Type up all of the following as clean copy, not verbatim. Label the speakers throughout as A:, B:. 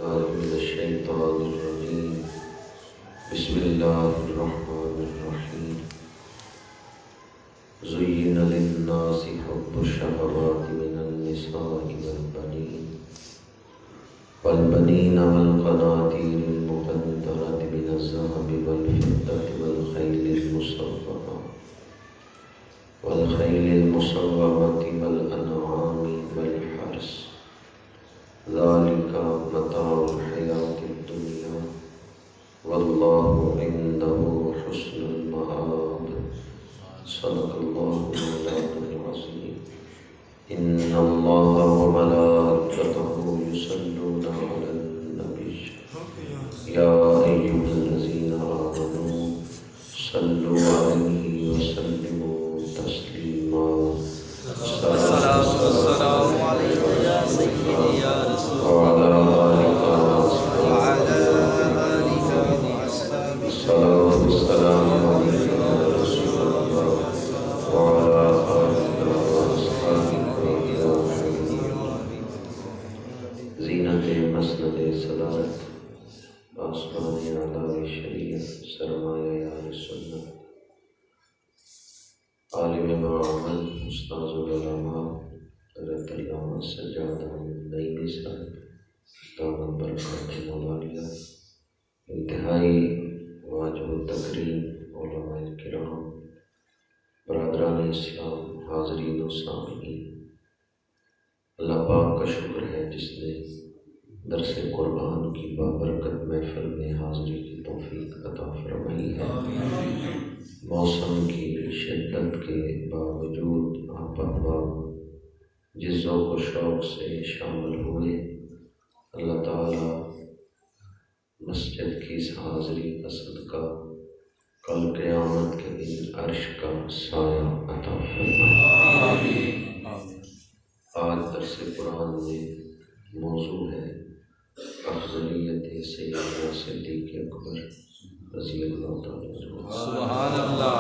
A: بالله من الشيطان الرجيم. بسم الله الرحمن الرحيم. زين للناس حب الشهوات من النساء والبنين والقناطير المقنطرة من الذهب والفضة والخيل المسومة والأنعام والحرث ذلك متاع الحياة الدنيا والله عنده حسن المآب. صدق الله مولانا العظيم. إن الله وملائكته يصلون على النبي يا أيها الذين آمنوا صلوا عليه وسلموا تسليما.
B: الصلاة والسلام عليك يا سيدي يا رسول
A: وعلى
B: الله
A: آلك
B: وعلى آلك وأصحابك.
A: الصلاة والسلام عليك يا رسول الله وعلى آلك وأصحابك يا حبيب. زینت مسند صدارت آسمان اعلی شریعت سرمایہ اہل سنت عالم معامل استاذ العلماء حضرت علامہ سجاد احمد نعیمی صاحب دامت برکاتہ مولانا، انتہائی واجب التکریم علماء کرام، برادران اسلام، حاضرین و سامعین، اللہ پاک کا شکر ہے جس نے درس قرآن کی بابرکت محفل میں حاضری کی توفیق عطا فرمائی ہے۔ موسم کی شدت کے باوجود آپ احباب جس ذوق و شوق سے شامل ہوئے، اللہ تعالیٰ مسجد کی اس حاضری کا صدقہ کل قیامت کے دن عرش کا سایہ عطا فرمائے۔ آج درس قرآن میں موضوع ہے افضلیت سیدنا صدیق اکبر رضی اللہ تعالیٰ عنہ۔
B: سبحان اللہ۔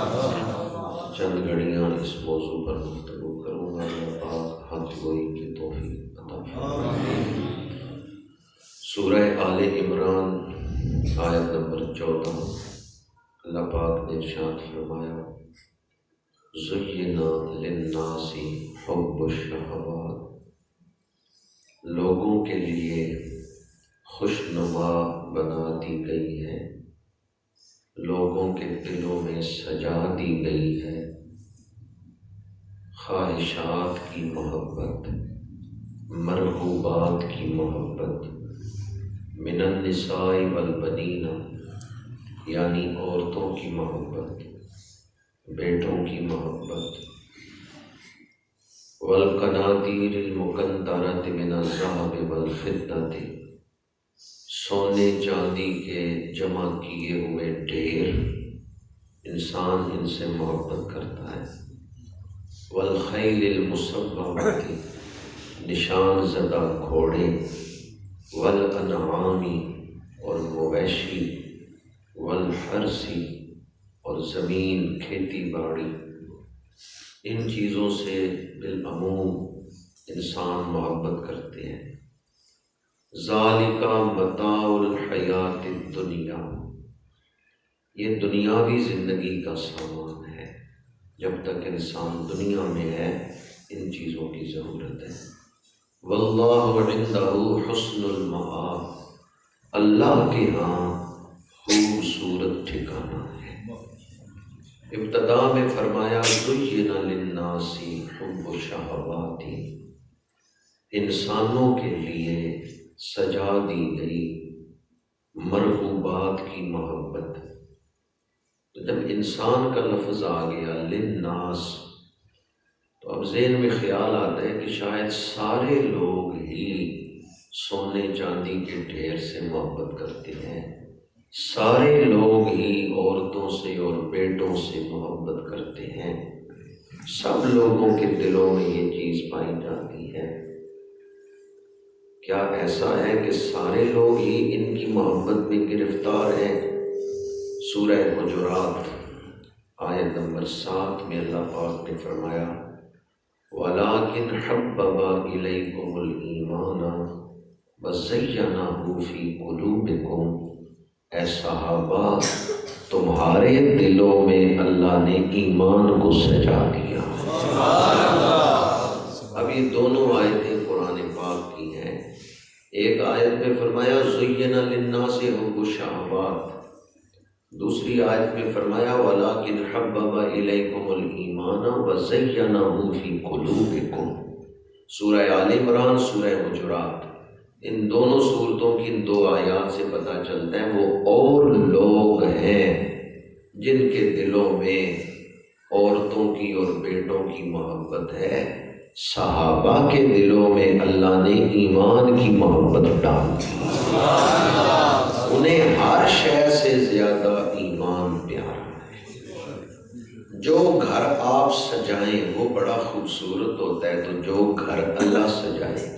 A: چند گھڑیاں اس موضوع پر گفتگو کروں گا۔ اللہ پاک حق گوئی کی توفیق عطا فرمائے۔ سورہ آل عمران آیت نمبر 14، اللہ پاک نے ارشاد فرمایا زُیِّنَ لِلنَّاسِ حُبُّ الشَّهَوَاتِ، لوگوں کے لیے خوشنما بنا دی گئی ہے، لوگوں کے دلوں میں سجا دی گئی ہے خواہشات کی محبت، مرغوبات کی محبت، من النساء والبنین، یعنی عورتوں کی محبت، بیٹوں کی محبت، والقناطیر المقنطرۃ من الذھب والفضۃ، سونے چاندی کے جمع کیے ہوئے ڈھیر، انسان ان سے محبت کرتا ہے، والخیل المسومۃ، نشان زدہ گھوڑے، والانعام، اور مویشی، والحرث، اور زمین کھیتی باڑی، ان چیزوں سے بالعموم انسان محبت کرتے ہیں۔ ذالک متاع الحیات الدنیا، یہ دنیاوی زندگی کا سامان ہے، جب تک انسان دنیا میں ہے ان چیزوں کی ضرورت ہے۔ واللہ عندہ حسن المآب، اللہ کے ہاں خوبصورت ٹھکانہ ہے۔ ابتدا میں فرمایا زُیِّنَ لِلنَّاسِ حُبُّ الشَّهَوَاتِ، انسانوں کے لیے سجا دی گئی مرغوبات کی محبت۔ تو جب انسان کا لفظ آ گیا للناس، تو اب ذہن میں خیال آتا ہے کہ شاید سارے لوگ ہی سونے چاندی کے ڈھیر سے محبت کرتے ہیں، سارے لوگ ہی عورتوں سے اور بیٹوں سے محبت کرتے ہیں، سب لوگوں کے دلوں میں یہ چیز پائی جاتی ہے۔ کیا ایسا ہے کہ سارے لوگ ہی ان کی محبت میں گرفتار ہیں؟ سورہ حجرات آیت نمبر 7 میں اللہ پاک نے فرمایا وَلَٰكِنْ حَبَّبَ إِلَيْكُمُ الْإِيمَانَ وَزَيَّنَهُ فِي قُلُوبِكُمْ، اے صحابہ تمہارے دلوں میں اللہ نے ایمان کو سجا دیا۔ اب یہ دونوں آیتیں قرآن پاک کی ہیں۔ ایک آیت میں فرمایا زُيِّنَ لِلنَّاسِ حُبُّ الشَّهَوَاتِ، دوسری آیت میں فرمایا وَلَٰكِنْ حَبَّبَ إِلَيْكُمُ الْإِيمَانَ وَزَيَّنَهُ فِي قُلُوبِكُمْ، سورہ آل عمران، سورہ حجرات۔ ان دونوں صورتوں کی ان دو آیات سے پتہ چلتا ہے وہ اور لوگ ہیں جن کے دلوں میں عورتوں کی اور بیٹوں کی محبت ہے۔ صحابہ کے دلوں میں اللہ نے ایمان کی محبت ڈال دی، انہیں ہر شے سے زیادہ ایمان پیارا ہے۔ جو گھر آپ سجائیں وہ بڑا خوبصورت ہوتا ہے، تو جو گھر اللہ سجائے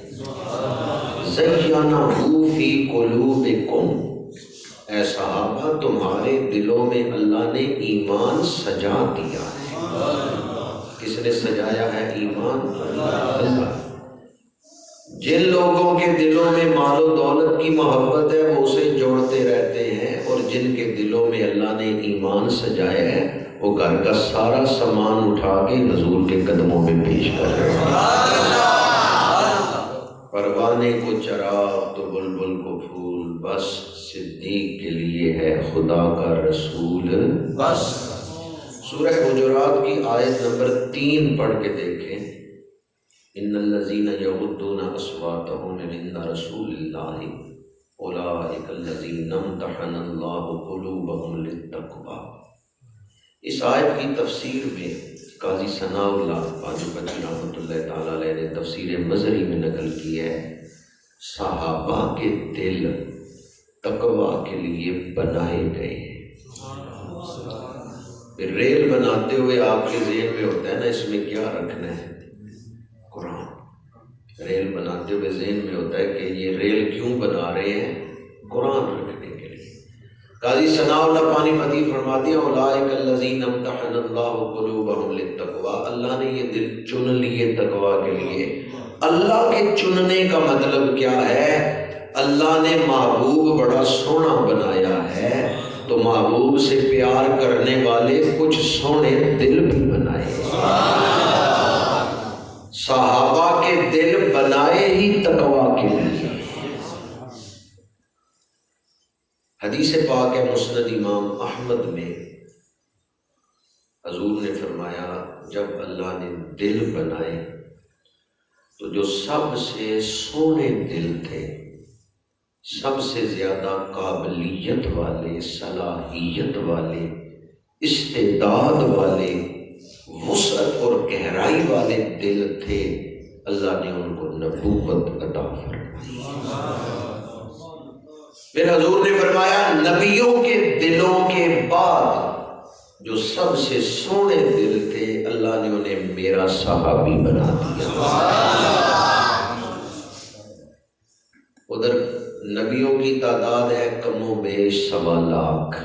A: زَيَّنَهُ فِي قُلُوبِكُمْ، اے صحابہ تمہارے دلوں میں اللہ نے ایمان سجا دیا ہے۔ کس نے سجایا ہے ایمان؟ اللہ۔ جن لوگوں کے دلوں میں مال و دولت کی محبت ہے وہ اسے جوڑتے رہتے ہیں، اور جن کے دلوں میں اللہ نے ایمان سجایا ہے وہ گھر کا سارا سامان اٹھا کے حضور کے قدموں میں پیش کر رہے ہیں۔ پروانے کو چراغ تو بلبل کو پھول، بس صدیق کے لیے ہے خدا کا رسول بس۔ سورہ حجرات کی آیت نمبر 3 پڑھ کے دیکھیں، ان الذین یغضون اصواتهم عند رسول اللہ اولئک الذین امتحن اللہ قلوبهم للتقوی۔ اس آیت کی تفسیر میں قاضی ثناء اللہ پاجوپتی رحمۃ اللہ تعالی علیہ نے تفسیر مظہری میں نقل کی ہے، صحابہ کے دل تقوی کے لیے بنائے گئے ہیں۔ ریل بناتے ہوئے آپ کے ذہن میں ہوتا ہے نا اس میں کیا رکھنا ہے؟ قرآن۔ ریل بناتے ہوئے ذہن میں ہوتا ہے کہ یہ ریل کیوں بنا رہے ہیں؟ قرآن رکھنے کے لیے۔ قاضی ثناء اللہ پانی پتی فرماتے ہیں اولئک الذین امتحن اللہ قلوبهم للتقوی، اللہ نے یہ دل چن لیے تقوی کے لیے۔ اللہ کے چننے کا مطلب کیا ہے؟ اللہ نے محبوب بڑا سونا بنایا ہے، تو محبوب سے پیار کرنے والے کچھ سونے دل بھی بنائے۔ صحابہ کے دل بنائے ہی تقوی کے لیے۔ حدیث پاک ہے مسند امام احمد میں، حضور نے فرمایا جب اللہ نے دل بنائے تو جو سب سے سونے دل تھے، سب سے زیادہ قابلیت والے، صلاحیت والے، استعداد والے، وسعت اور گہرائی والے دل تھے، اللہ نے ان کو نبوت عطا فرمائی۔ پھر حضور نے فرمایا نبیوں کے دلوں کے بعد جو سب سے سونے دل تھے اللہ نے انہیں میرا صحابی بنا دیا۔ ادھر نبیوں کی تعداد ہے کم و بیش 1.25 لاکھ،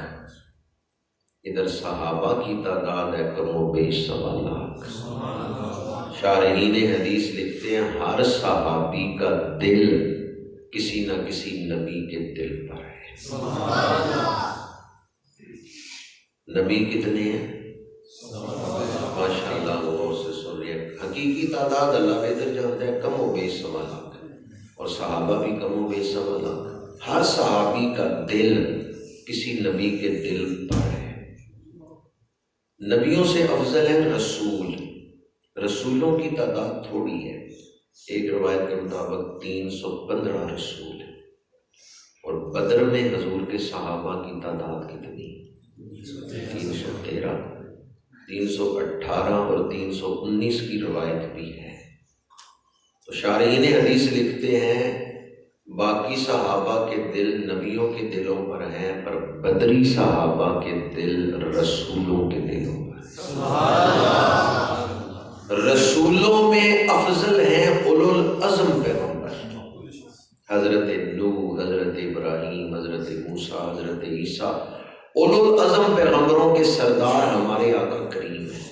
A: ادھر صحابہ کی تعداد ہے کم و بیش 1.25 لاکھ۔ شارحین حدیث لکھتے ہیں ہر صحابی کا دل کسی نہ کسی نبی کے دل پر ہے۔ نبی کتنے ہیں؟ ماشاءاللہ غور سے سن رہے ہیں۔ حقیقی تعداد اللہ بہتر جانتا ہے، کم و بیش 1.25 لاکھ، اور صحابہ بھی کم و بیش 1.25 لاکھ۔ ہر صحابی کا دل کسی نبی کے دل پر ہے۔ نبیوں سے افضل ہیں رسول، رسولوں کی تعداد تھوڑی ہے، ایک روایت کے مطابق 315 رسول ہیں، اور بدر میں حضور کے صحابہ کی تعداد کتنی؟ 313، 318 اور 319 کی روایت بھی ہے۔ تو شارحین حدیث لکھتے ہیں باقی صحابہ کے دل نبیوں کے دلوں پر ہیں، پر بدری صحابہ کے دل رسولوں کے دلوں پر ہیں۔ رسولوں میں افضل ہیں اولو العزم پیغمبر، حضرت نوح، حضرت ابراہیم، حضرت موسیٰ، حضرت عیسیٰ، اولو العزم پیغمبروں کے سردار ہمارے آقا کریم ہیں۔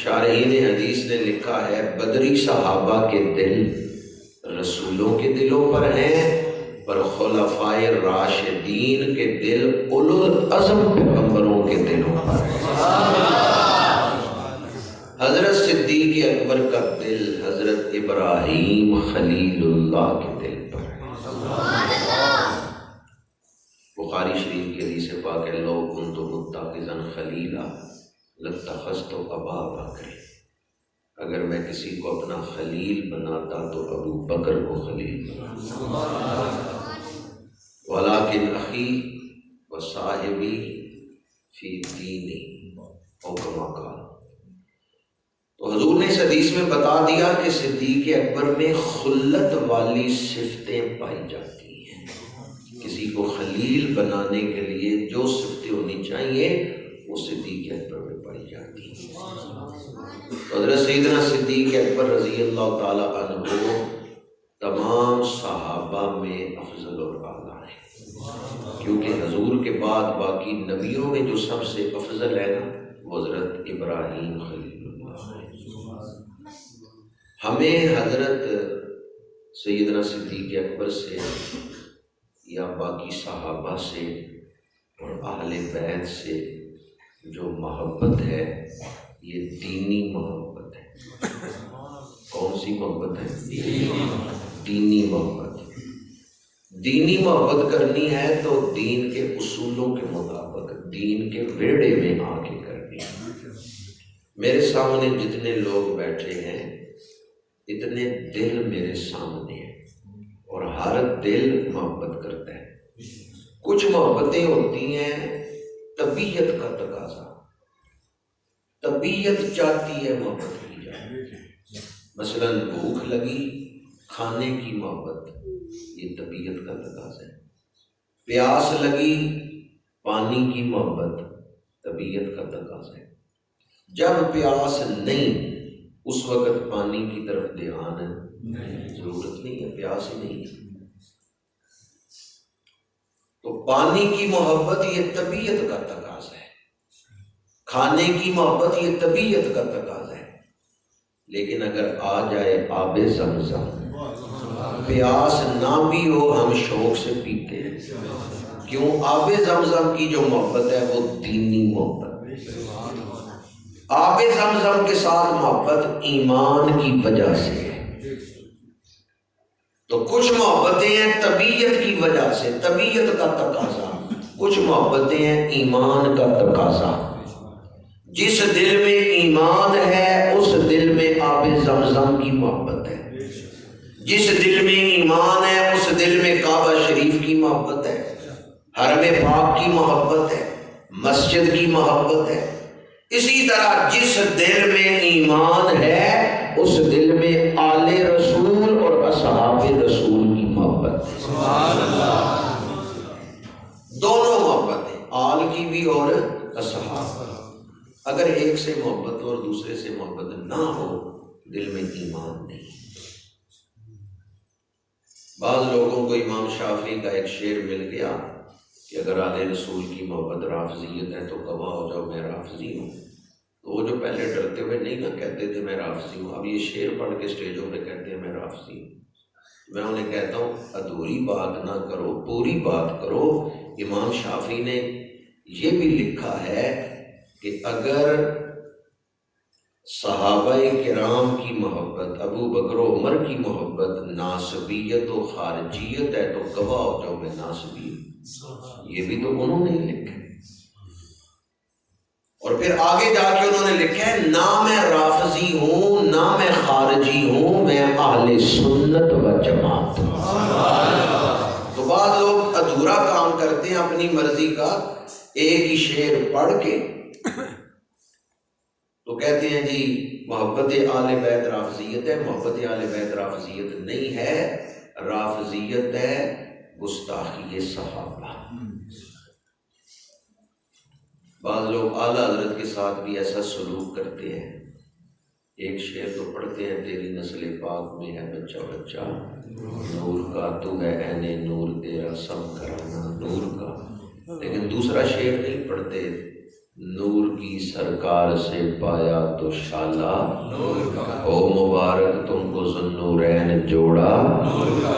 A: شارحین حدیث نے لکھا ہے بدری صحابہ کے دل رسولوں کے دلوں پر ہیں، پر خلفائے راشدین کے دل اولو العزم پیغمبروں کے دلوں پر ہیں۔ حضرت صدیق اکبر کا دل حضرت ابراہیم خلیل اللہ کے دل پر ہے۔ بخاری شریف کی حدیث پاک ہے، لو کنت متخذا خلیلا لاتخذت ابا بکر، اگر میں کسی کو اپنا خلیل بناتا تو ابو بکر کو خلیل بناتا، ولیکن اخی و صاحبی فی دینی او کما قال۔ تو حضور نے اس حدیث میں بتا دیا کہ صدیق اکبر میں خلت والی صفتیں پائی جاتی ہیں۔ کسی کو خلیل بنانے کے لیے جو صفتیں ہونی چاہیے وہ صدیق اکبر میں پائی جاتی ہیں۔ حضرت سیدنا صدیق اکبر رضی اللہ تعالی عنہ تمام صحابہ میں افضل اور اعلیٰ ہیں، کیونکہ حضور کے بعد باقی نبیوں میں جو سب سے افضل ہے نا وہ حضرت ابراہیم خلیل اللہ ہے۔ ہمیں حضرت سیدنا صدیق اکبر سے یا باقی صحابہ سے اور اہل بیت سے جو محبت ہے یہ دینی محبت ہے۔ کون سی محبت ہے؟ دینی محبت۔ دینی محبت کرنی ہے تو دین کے اصولوں کے مطابق دین کے ویڑے میں آ کے کرنی ہے۔ میرے سامنے جتنے لوگ بیٹھے ہیں اتنے دل میرے سامنے ہیں، اور ہر دل محبت کرتا ہے۔ کچھ محبتیں ہوتی ہیں طبیعت کا تقاضا، طبیعت چاہتی ہے محبت کی جائے، مثلاً بھوک لگی کھانے کی محبت، یہ طبیعت کا تقاضا ہے۔ پیاس لگی پانی کی محبت، طبیعت کا تقاضا ہے۔ جب پیاس نہیں اس وقت پانی کی طرف دھیان ہے، ضرورت نہیں ہے، پیاس ہی نہیں ہے۔ تو پانی کی محبت یہ طبیعت کا تقاضا ہے، کھانے کی محبت یہ طبیعت کا تقاضا ہے۔ لیکن اگر آ جائے آب زمزم، پیاس نہ بھی ہو ہم شوق سے پیتے ہیں، کیوں؟ آب زمزم کی جو محبت ہے وہ دینی محبت ہے۔ آب زمزم کے ساتھ محبت ایمان کی وجہ سے ہے۔ تو کچھ محبتیں ہیں طبیعت کی وجہ سے، طبیعت کا تقاضا، کچھ محبتیں ہیں ایمان کا تقاضا۔ جس دل میں ایمان ہے اس دل میں آب زمزم کی محبت ہے، جس دل میں ایمان ہے اس دل میں کعبہ شریف کی محبت ہے، حرم پاک کی محبت ہے، مسجد کی محبت ہے۔ اسی طرح جس دل میں ایمان ہے اس دل میں آل رسول اور اصحاب رسول کی محبت ہے۔ سبحان اللہ۔ دونوں محبتیں، آل کی بھی اور اصحاب۔ اگر ایک سے محبت اور دوسرے سے محبت نہ ہو دل میں ایمان نہیں۔ بعض لوگوں کو امام شافعی کا ایک شعر مل گیا کہ اگر آل رسول کی محبت رافضیت ہے تو گواہ ہو جاؤ میں رافضی ہوں، تو وہ جو پہلے ڈرتے ہوئے نہیں نہ کہتے تھے میں رافضی ہوں، اب یہ شعر پڑھ کے اسٹیجوں پہ کہتے ہیں میں رافضی ہوں۔ میں انہیں کہتا ہوں ادھوری بات نہ کرو، پوری بات کرو۔ امام شافعی نے یہ بھی لکھا ہے کہ اگر صحابہ کرام کی محبت، ابو بکر و عمر کی محبت ناسبیت و خارجیت ہے تو گواہ ہو جاؤ میں ناسبی ہوں۔ یہ بھی تو انہوں نے لکھا ہے۔ اور پھر آگے جا کے انہوں نے لکھا ہے نہ میں رافضی ہوں نہ میں خارجی ہوں، میں اہل سنت و جماعت ہوں۔ تو بعض لوگ ادھورا کام کرتے ہیں اپنی مرضی کا، ایک ہی شعر پڑھ کے تو کہتے ہیں جی محبت آل بیت رافضیت ہے۔ محبت آل بیت رافضیت نہیں ہے، رافضیت ہے گستاخی صحابہ۔ بعض لوگ اعلیٰ حضرت کے ساتھ بھی ایسا سلوک کرتے ہیں، ایک شعر تو پڑھتے ہیں تیری نسل پاک میں ہے بچہ بچہ نور کا، تو ہے عین نور تیرا سب کرانا نور کا، لیکن دوسرا شعر نہیں پڑھتے نور کی سرکار سے پایا تو شالا، او مبارک تم کو ذوالنورین جوڑا۔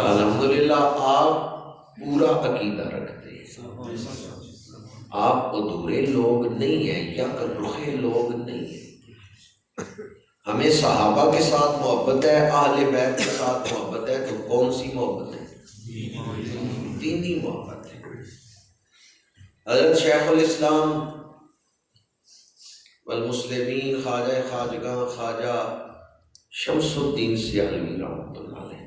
A: الحمدللہ آپ پورا عقیدہ رکھتے ہیں، آپ ادھورے لوگ نہیں ہیں، یک رخے لوگ نہیں ہیں۔ ہمیں صحابہ کے ساتھ محبت ہے، اہل بیت کے ساتھ محبت ہے، تو کون سی محبت ہے؟ دینی محبت ہے۔ حضرت شیخ الاسلام والمسلمین خواجہ خواجگاں خواجہ شمس الدین سیالوی رحمۃ اللہ علیہ،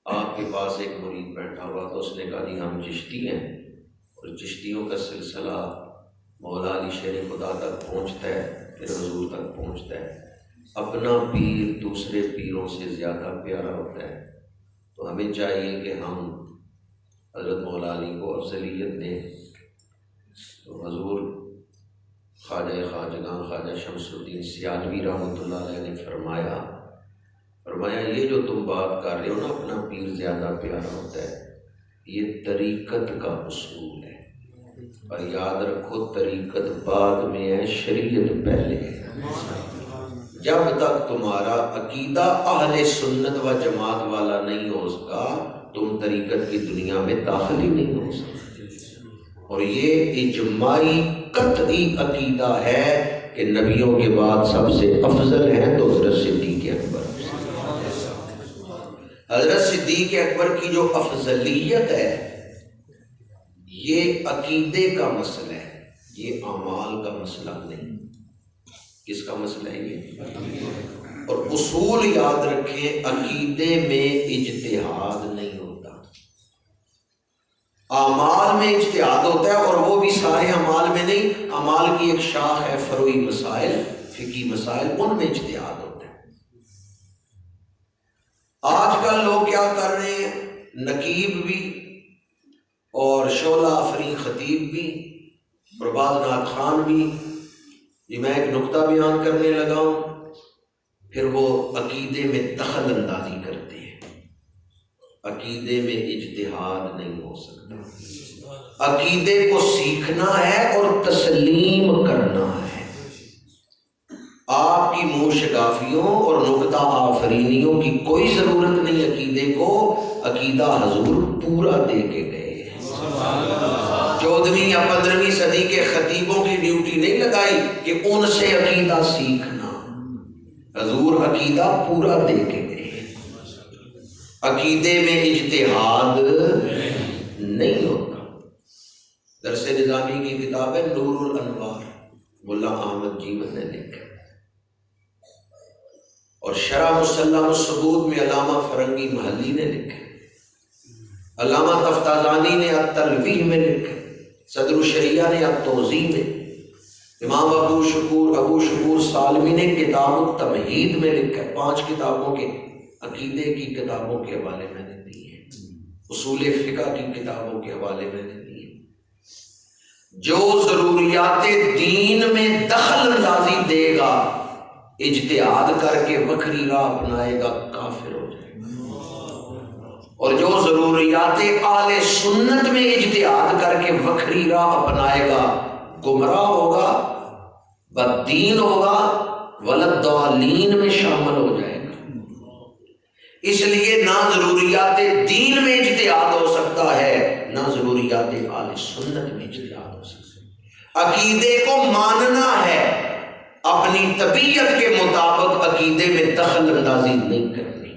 A: آپ کے پاس ایک مرید بیٹھا ہوا تو اس نے کہا جی ہم چشتی ہیں، اور چشتیوں کا سلسلہ مولا علی شیر خدا تک پہنچتا ہے، پھر حضور تک پہنچتا ہے۔ اپنا پیر دوسرے پیروں سے زیادہ پیارا ہوتا ہے، تو ہمیں چاہیے کہ ہم حضرت مولا علی کو افضلیت دیں۔ تو حضور خواجہ خواجگاں خواجہ شمس الدین سیالوی رحمۃ اللہ علیہ نے فرمایا یہ جو تم بات کر رہے ہو نا اپنا پیر زیادہ پیارا ہوتا ہے، یہ طریقت کا اصول ہے، اور یاد رکھو طریقت بعد میں ہے، شریعت پہلے ہے۔ جب تک تمہارا عقیدہ اہل سنت و جماعت والا نہیں ہوگا تم طریقت کی دنیا میں داخل ہی نہیں ہو سکتے۔ اور یہ اجماعی قطعی عقیدہ ہے کہ نبیوں کے بعد سب سے افضل ہیں تو حضرت صدیق اکبر۔ حضرت صدیق اکبر کی جو افضلیت ہے یہ عقیدے کا مسئلہ ہے، یہ اعمال کا مسئلہ نہیں۔ کس کا مسئلہ ہے یہ؟ اور اصول یاد رکھیں، عقیدے میں اجتہاد نہیں ہوتا، اعمال میں اجتہاد ہوتا ہے، اور وہ بھی سارے اعمال میں نہیں۔ اعمال کی ایک شاخ ہے فروعی مسائل، فقہی مسائل، ان میں اجتہاد ہوتا ہے۔ آج کل لوگ کیا کر رہے ہیں، نقیب بھی اور شعلہ آفرین خطیب بھی اور بعض نعت خوان بھی، یہ میں ایک نقطہ بیان کرنے لگا ہوں، پھر وہ عقیدے میں دخل اندازی کرتے ہیں۔ عقیدے میں اجتہاد نہیں ہو سکتا، عقیدے کو سیکھنا ہے اور تسلیم کرنا ہے۔ آپ کی منہ شگافیوں اور نکتہ آفرینیوں کی کوئی ضرورت نہیں عقیدے کو، عقیدہ حضور پورا دے کے گئے۔ 14ویں یا 15ویں صدی کے خطیبوں کی ڈیوٹی نہیں لگائی کہ ان سے عقیدہ سیکھنا، حضور عقیدہ پورا دے کے گئے۔ عقیدے میں اجتہاد نہیں ہوتا۔ درس نظامی کی کتاب ہے نور الانوار، ملا احمد جیون نے لکھا، اور شرح مسلم الثبوت میں علامہ فرنگی محلی نے لکھا، علامہ تفتازانی نے التلویح میں لکھا، صدر الشریعہ نے التوضیح میں، امام ابو شکور سالمی نے کتاب التمہید میں لکھا۔ 5 کتابوں کے عقیدے کی کتابوں کے حوالے میں نے دی ہیں، اصول فقہ کی کتابوں کے حوالے میں نے دی ہیں۔ جو ضروریات دین میں دخل اندازی دے گا، اجتہاد کر کے وکری راہ اپنائے گا، کافر ہو جائے گا، اور جو ضروریات اہل سنت میں اجتہاد کر کے وکری راہ اپنائے گا، گمراہ ہوگا، بددین ہوگا، ولدالین میں شامل ہو جائے گا۔ اس لیے نہ ضروریات دین میں اجتہاد ہو سکتا ہے، نہ ضروریات اہل سنت میں اجتہاد ہو سکتا ہے۔ عقیدے کو ماننا ہے، اپنی طبیعت کے مطابق عقیدے میں دخل اندازی نہیں کرنی۔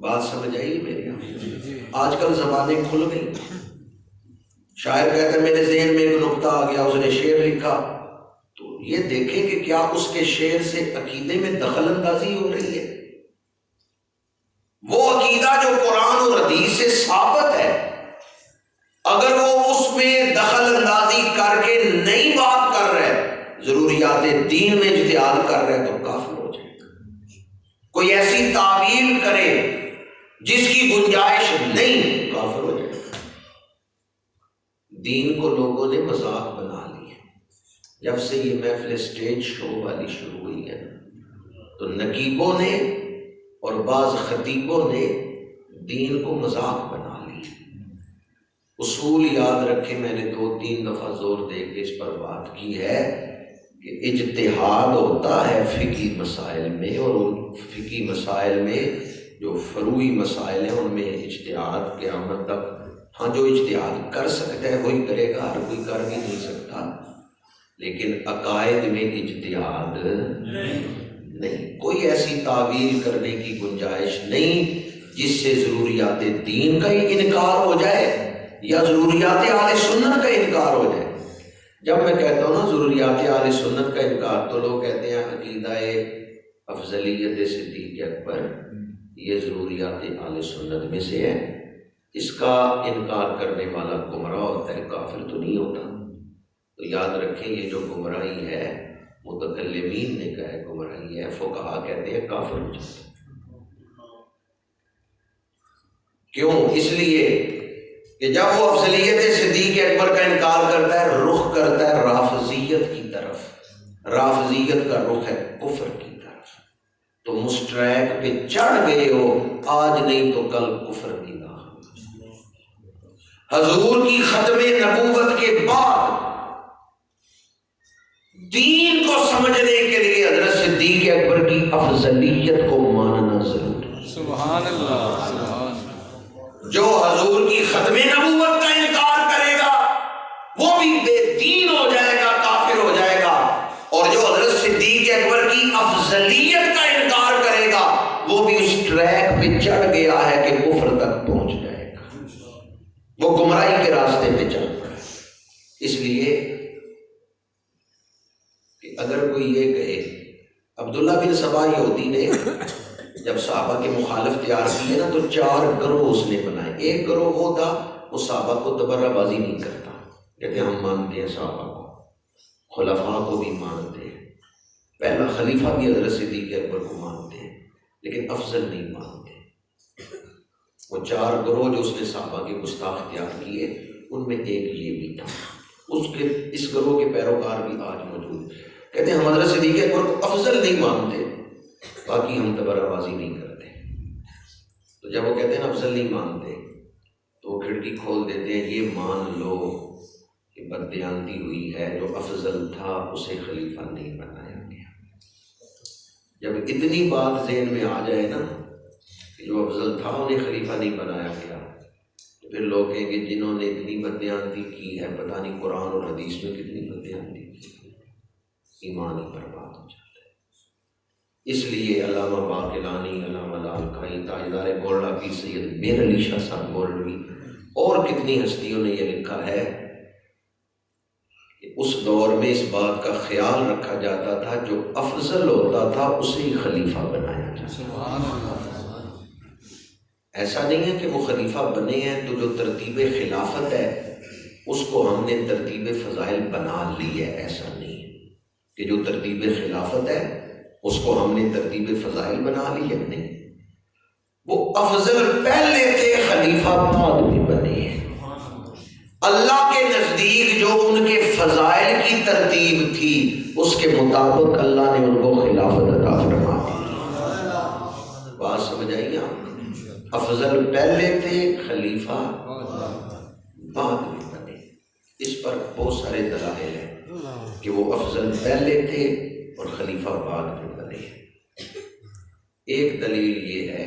A: بات سمجھ آئی میرے؟ آج کل زبانیں کھل گئی، شاعر کہتا ہے میرے ذہن میں ایک نقطہ آ گیا، اس نے شعر لکھا، تو یہ دیکھیں کہ کیا اس کے شعر سے عقیدے میں دخل اندازی ہو رہی ہے؟ وہ عقیدہ جو قرآن اور حدیث سے ثابت ہے، اگر وہ اس میں دخل اندازی کر کے نئی بات کر رہا ہے، ضروریات دین میں اجتہاد کر رہے تو کافر ہو جائے گا۔ کوئی ایسی تعویل کرے جس کی گنجائش نہیں، کافر ہو جائے گا۔ دین کو لوگوں نے مذاق بنا لی ہے۔ جب سے یہ محفل سٹیج شو والی شروع ہوئی ہے تو نقیبوں نے اور بعض خطیبوں نے دین کو مذاق بنا لی۔ اصول یاد رکھیں، میں نے 2-3 دفعہ زور دے کے اس پر بات کی ہے کہ اجتہاد ہوتا ہے فقہی مسائل میں، اور ان فقہی مسائل میں جو فروعی مسائل ہیں ان میں اجتہاد قیامت تک، ہاں جو اجتہاد کر سکتا ہے وہی کرے گا، ہر کوئی کر بھی نہیں سکتا، لیکن عقائد میں اجتہاد نہیں، کوئی ایسی تعویل کرنے کی گنجائش نہیں جس سے ضروریات دین کا ہی انکار ہو جائے یا ضروریات اہل سنت کا انکار ہو جائے۔ جب میں کہتا ہوں نا ضروریات اہل سنت کا انکار، تو لوگ کہتے ہیں عقیدہ افضلیت صدیق اکبر یہ ضروریات اہل سنت میں سے ہے، اس کا انکار کرنے والا گمراہ ہوتا ہے، کافر تو نہیں ہوتا۔ تو یاد رکھیں یہ جو گمراہی ہے متکلمین نے کہا ہے گمراہی ہے، فقہا کہتے ہیں کافر ہو جاتا ہے۔ کیوں؟ اس لیے کہ جب وہ افضلیت صدیق اکبر کا انکار کرتا ہے، رخ کرتا ہے رافضیت کی طرف، رافضیت کا رخ ہے کفر کی طرف، تو مستریک پہ چڑھ گئے ہو، آج نہیں تو کل کفر بھی داخل۔ حضور کی ختم نبوت کے بعد دین کو سمجھنے کے لیے حضرت صدیق اکبر کی افضلیت کو ماننا ضروری ہے۔
B: سبحان اللہ، سبحان اللہ۔
A: جو حضور کی ختم نبوت کا انکار کرے گا وہ بھی بے دین ہو جائے گا، کافر ہو جائے گا، اور جو حضرت صدیق اکبر کی افضلیت کا انکار کرے گا وہ بھی اس ٹریک پہ چڑھ گیا ہے کہ کفر تک پہنچ جائے گا، وہ گمراہی کے راستے پہ چل پڑا۔ اس لیے کہ اگر کوئی یہ کہے، عبداللہ بن سبا یہودی نے جب صحابہ کے مخالف تیار کیے نا تو 4 گروہ اس نے بنائے۔ ایک گروہ وہ تھا وہ صحابہ کو دبرہ بازی نہیں کرتا، کہتے ہم مانتے ہیں صحابہ کو، خلفاء کو بھی مانتے ہیں، پہلا خلیفہ بھی حضرت صدیق اکبر کو مانتے ہیں، لیکن افضل نہیں مانتے۔ وہ 4 گروہ جو اس نے صحابہ کے گستاخ تیار کیے ان میں ایک یہ بھی تھا، اس گروہ کے پیروکار بھی آج موجود ہیں، کہتے ہیں ہم حضرت صدیق اکبر کو افضل نہیں مانتے، باقی ہم دبرہ بازی نہیں کرتے۔ تو جب وہ کہتے ہیں افضل نہیں مانتے تو وہ کھڑکی کھول دیتے ہیں، یہ مان لو کہ بددیانتی ہوئی ہے، جو افضل تھا اسے خلیفہ نہیں بنایا گیا۔ جب اتنی بات ذہن میں آ جائے نا کہ جو افضل تھا انہیں خلیفہ نہیں بنایا گیا، تو پھر لوگ کہیں گے جنہوں نے اتنی بددیانتی کی ہے پتہ نہیں قرآن اور حدیث میں کتنی بددیانتی کی، ایمان ہی برباد ہو جاتا ہے۔ اس لیے علامہ باقلانی، علامہ لالکائی، تاجدار گولڈا پیر سید میر علی شاہ صاحب گولڈوی اور کتنی ہستیوں نے یہ لکھا ہے کہ اس دور میں اس بات کا خیال رکھا جاتا تھا جو افضل ہوتا تھا اسے ہی خلیفہ بنایا جاتا۔ ایسا نہیں ہے کہ وہ خلیفہ بنے ہیں تو جو ترتیب خلافت ہے اس کو ہم نے ترتیب فضائل بنا لی ہے، ایسا نہیں ہے کہ جو ترتیب خلافت ہے اس کو ہم نے ترتیب فضائل بنا لی ہے، نہیں، وہ افضل پہلے تھے، خلیفہ بعد میں بنے ہیں۔ اللہ کے نزدیک جو ان کے فضائل کی ترتیب تھی اس کے مطابق اللہ نے ان کو خلافت عطا فرما دی۔ بات سمجھ آئی آپ؟ افضل پہلے تھے، خلیفہ بعد میں بنے۔ اس پر بہت سارے دلائل ہیں کہ وہ افضل پہلے تھے اور خلیفہ بعد میں بنے۔ ایک دلیل یہ ہے،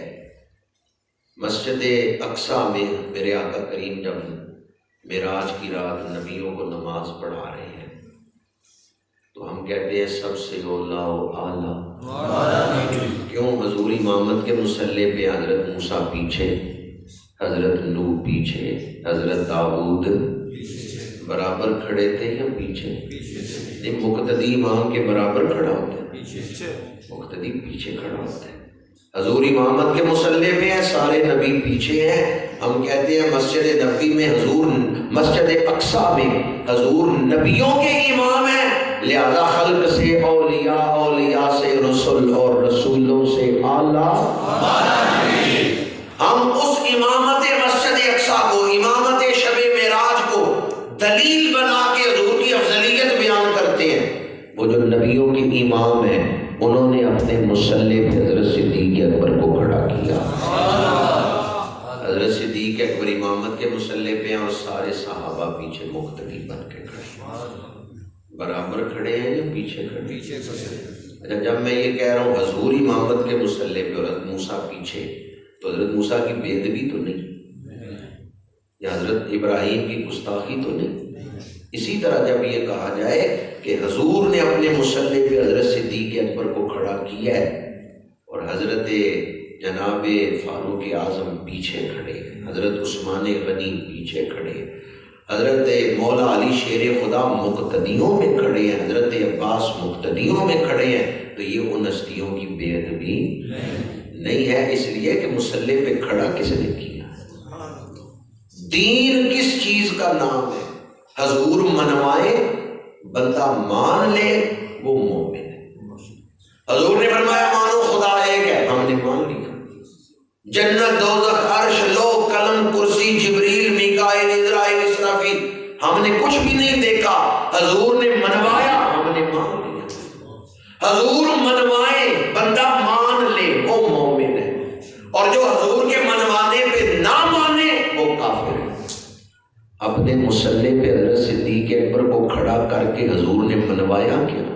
A: مسجد اقصیٰ میں میرے آقا کریم جب معراج کی رات نبیوں کو نماز پڑھا رہے ہیں تو ہم کہتے ہیں سب سے اولا و اعلیٰ، کیوں؟ حضور امامت کے مصلی پہ حضرت موسیٰ پیچھے، حضرت نوح پیچھے، حضرت داؤد برابر کھڑے تھے یا پیچھے؟ نہیں، مقتدی امام کے برابر کھڑا ہوتا ہے، مقتدی پیچھے کھڑا ہوتا ہے۔ حضور امامت کے مصلی پہ ہیں، سارے نبی پیچھے ہیں، ہم کہتے ہیں مسجد نبی میں حضور، مسجد اقصیٰ میں حضور نبیوں کے امام ہیں، لہذا خلق سے اولیاء، اولیاء سے رسول اور رسولوں سے اعلیٰ۔ ہم اس امامت مسجد اقصیٰ کو، امامت شب معراج کو دلیل بنا کے حضور کی افضلیت بیان کرتے ہیں۔ وہ جو نبیوں کے امام ہیں انہوں نے اپنے مصلی پہ حضرت صدیق اکبر کو کھڑا کیا۔ حضرت صدیق اکبر امام امامت کے مصلی پہ ہیں اور سارے صحابہ پیچھے مقتدی بن کے کھڑے ہیں. برابر کھڑے ہیں یا پیچھے کھڑے ہیں؟ اچھا جب میں یہ کہہ رہا ہوں حضور امامت کے مصلی پہ اور حضرت موسیٰ پیچھے، تو حضرت موسیٰ کی بے ادبی تو نہیں یا حضرت ابراہیم کی گستاخی تو نہیں؟ اسی طرح جب یہ کہا جائے کہ حضور نے اپنے مصلی پہ حضرت صدیق اکبر کو کھڑا کیا ہے اور حضرت جناب فاروق اعظم پیچھے کھڑے ہیں، حضرت عثمان غنی پیچھے کھڑے ہیں، حضرت مولا علی شیر خدا مقتدیوں میں کھڑے ہیں، حضرت عباس مقتدیوں میں کھڑے ہیں، تو یہ ان ہستیوں کی بے ادبی نہیں ہے. اس لیے کہ مصلی پہ کھڑا کس نے کیا؟ دین کس چیز کا نام ہے؟ حضور منوائے بندہ مان لے وہ مومن ہے. حضور نے فرمایا مانو خدا ایک ہے، ہم نے مان لیا. جنت دوزخ عرش لو قلم کرسی جبریل میکائیل اسرافیل اسرافیل ہم نے کچھ بھی نہیں دیکھا، حضور نے منوایا ہم نے مان لیا. حضور منوائے بندہ مان لے وہ مومن ہے، اور جو حضور کے منوانے پہ نہ مانے وہ کافر ہے. اپنے مصلی پہ حضرت صدیق اکبر کو کھڑا کر کے حضور نے منوایا کیا؟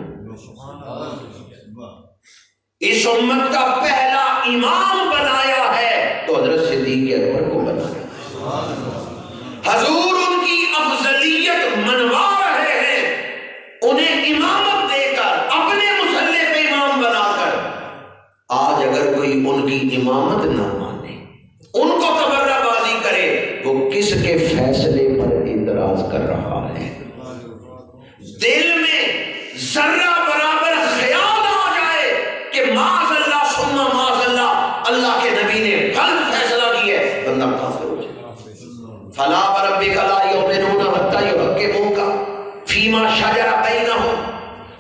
A: اس امت کا پہلا امام بنایا ہے تو حضرت صدیق اکبر کو بنایا. حضور ان کی افضلیت منوا رہے ہیں انہیں امامت دے کر، اپنے مصلی پہ امام بنا کر. آج اگر کوئی ان کی امامت نہ مانے، ان کو تبرہ بازی کرے، وہ کس کے فیصلے پر اعتراض کر رہا ہے؟ دل میں ذرہ برابر خیال آ جائے کہ معاذ اللہ ثم معاذ اللہ، اللہ کے نبی نے غلط فیصلہ کیا ہے، بندہ کافر ہو جائے. فلا وربک لا یؤمنون حتی یحکموک فیما شجر بینہم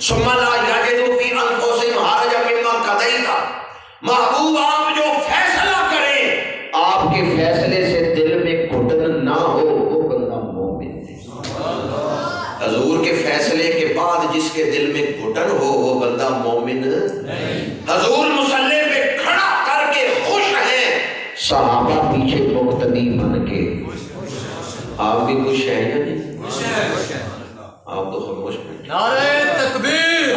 A: ثم لا یجدوا فی انفسہم حرجا مما قضیت. محبوب آپ جو فیصلہ کریں، آپ کے فیصلے سے دل میں گھٹن نہ ہو، وہ بندہ مومن ہے. حضور کے فیصلے کے بعد جس کے دل میں گھٹن ہو وہ بندہ مومن نہیں. حضور مصلی پہ کھڑا کر کے خوش ہیں، صحابہ پیچھے مقتدی بن کے. آپ بھی خوش ہیں یا نہیں؟ آپ تو خاموش بیٹھے.
B: نعرہ تکبیر،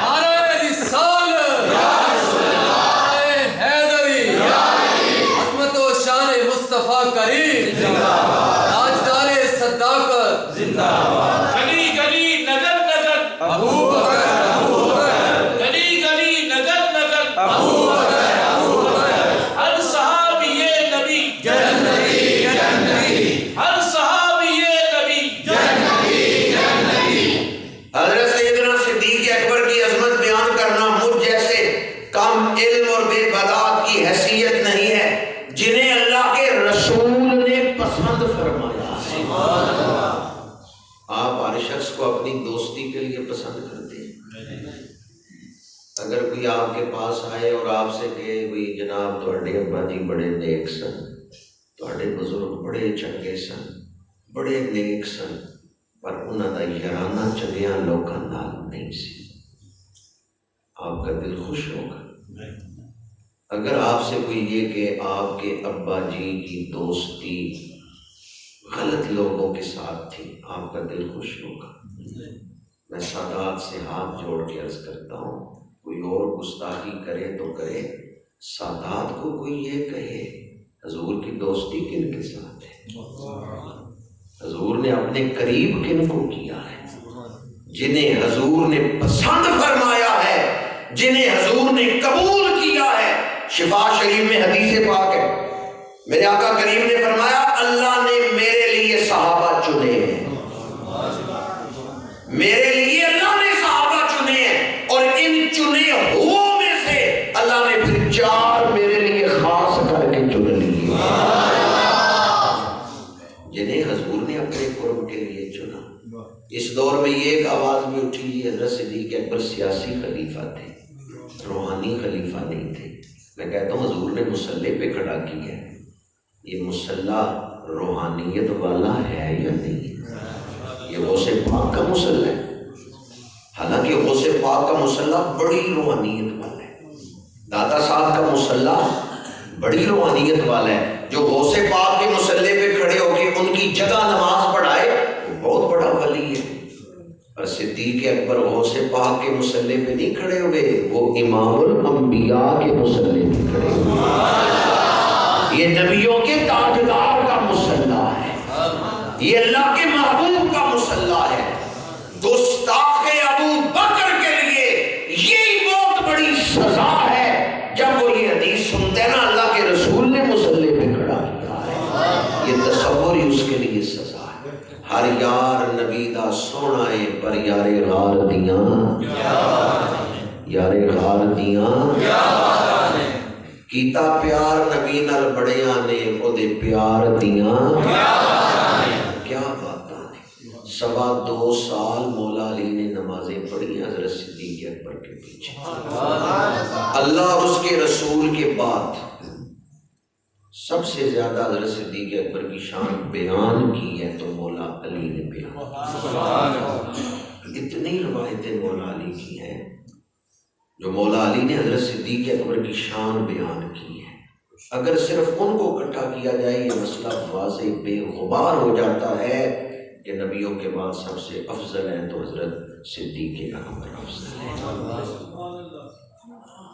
B: نعرہ رسالت، نعرہ حیدری، عظمت و شان مصطفیٰ کریم، تاجدار صداقت،
C: گلی گلی نگر نگر
B: ابو بکر،
C: گلی گلی نگر نگر
B: ابو بکر،
C: ہر صحابی نبی
B: جنتی جنتی،
C: ہر صحابی نبی
A: حضرت سیدنا صدیق اکبر کی عظمت بیان کرنا مجھ جیسے کم علم اور بے بلاغت کی حیثیت نہیں ہے، جنہیں اللہ کے رسول نے پسند فرمایا. آپ ہر شخص کو اپنی دوستی کے لیے پسند کرتے ہیں؟ اگر کوئی آپ کے پاس آئے اور آپ سے کہے بھئی جناب تہاڈے ابا جی بڑے نیک سن، تہاڈے بزرگ بڑے چنگے سن، بڑے نیک سن، پر انہاں دا یارانہ چنگیاں لوکاں نال نہیں سی، آپ کا دل خوش ہوگا. اگر آپ سے کوئی یہ کہ آپ کے ابا جی کی دوستی غلط لوگوں کے ساتھ تھی، آپ کا دل خوش ہوگا. میں سادات سے ہاتھ جوڑ کے عرض کرتا ہوں، کوئی اور گستاخی کرے تو کرے، سادات کو کوئی یہ کہے حضور کی دوستی کن کے ساتھ ہے؟ حضور نے اپنے قریب کن کو کیا ہے؟ جنہیں حضور نے پسند فرمایا ہے، جنہیں حضور نے قبول کیا ہے. شفا شریف میں حدیث پاک ہے، میرے آقا کریم نے فرمایا اللہ نے میرے لیے صحابہ چنے ہیں، میرے لیے اللہ نے صحابہ چنے ہیں، اور ان چنے ہو میں سے اللہ نے پھر 4 میرے لیے خاص کر کے چن لیے، جنہیں حضور نے اپنے قرب کے لیے چنا. اس دور میں یہ ایک آواز بھی اٹھی، حضرت صدیق اکبر سیاسی خلیفہ تھے، روحانی خلیفہ نہیں تھے. میں کہتا ہوں حضور نے مصلی پہ کھڑا کیا ہے، یہ مصلی روحانیت والا ہے یا نہیں؟ یہ غوث پاک کا مصلی ہے، حالانکہ غوث پاک کا مصلی بڑی روحانیت والا ہے، داتا صاحب کا مصلی بڑی روحانیت والا ہے، جو غوث پاک کے مصلی پہ کھڑے ہو کے ان کی جگہ نماز پڑھائے وہ بہت بڑا ولی ہے۔ اور صدیق اکبر غوث پاک کے مصلی پہ نہیں کھڑے ہوئے، وہ امام الانبیاء کے مصلی پہ کھڑے ہوئے۔ یہ نبیوں کے تاجدار کا مصلی ہے، یہ اللہ کے محبوب کا مصلی ہے۔ گستاخ ابو بکر کے لیے یہی بہت بڑی سزا ہے جب وہ یہ حدیث سنتے ہیں نا اللہ کے رسول نے مصلی پہ کھڑا کیا ہے، یہ تصور ہی اس کے لیے سزا ہے۔ ہر یار نبی دا سونا ہے پر یار غار دیاں یار غار دیاں کیتا پیار نبی نال بڑیاں نے او دے پیار دیاں کیا باتاں نے۔ 2.25 سال مولا علی نے نمازیں پڑھی حضرت صدیق اکبر کے پیچھے۔ اللہ اور اس کے رسول کے بعد سب سے زیادہ حضرت صدیق اکبر کی شان بیان کی ہے تو مولا علی نے بیان کی۔ اتنی روایتیں مولا علی کی ہیں جو مولا علی نے حضرت صدیق اکبر کی شان بیان کی ہے۔ اگر صرف ان کو اکٹھا کیا جائے یہ مسئلہ واضح بے غبار ہو جاتا ہے کہ نبیوں کے بعد سب سے افضل ہیں تو حضرت صدیق اکبر افضل ہیں۔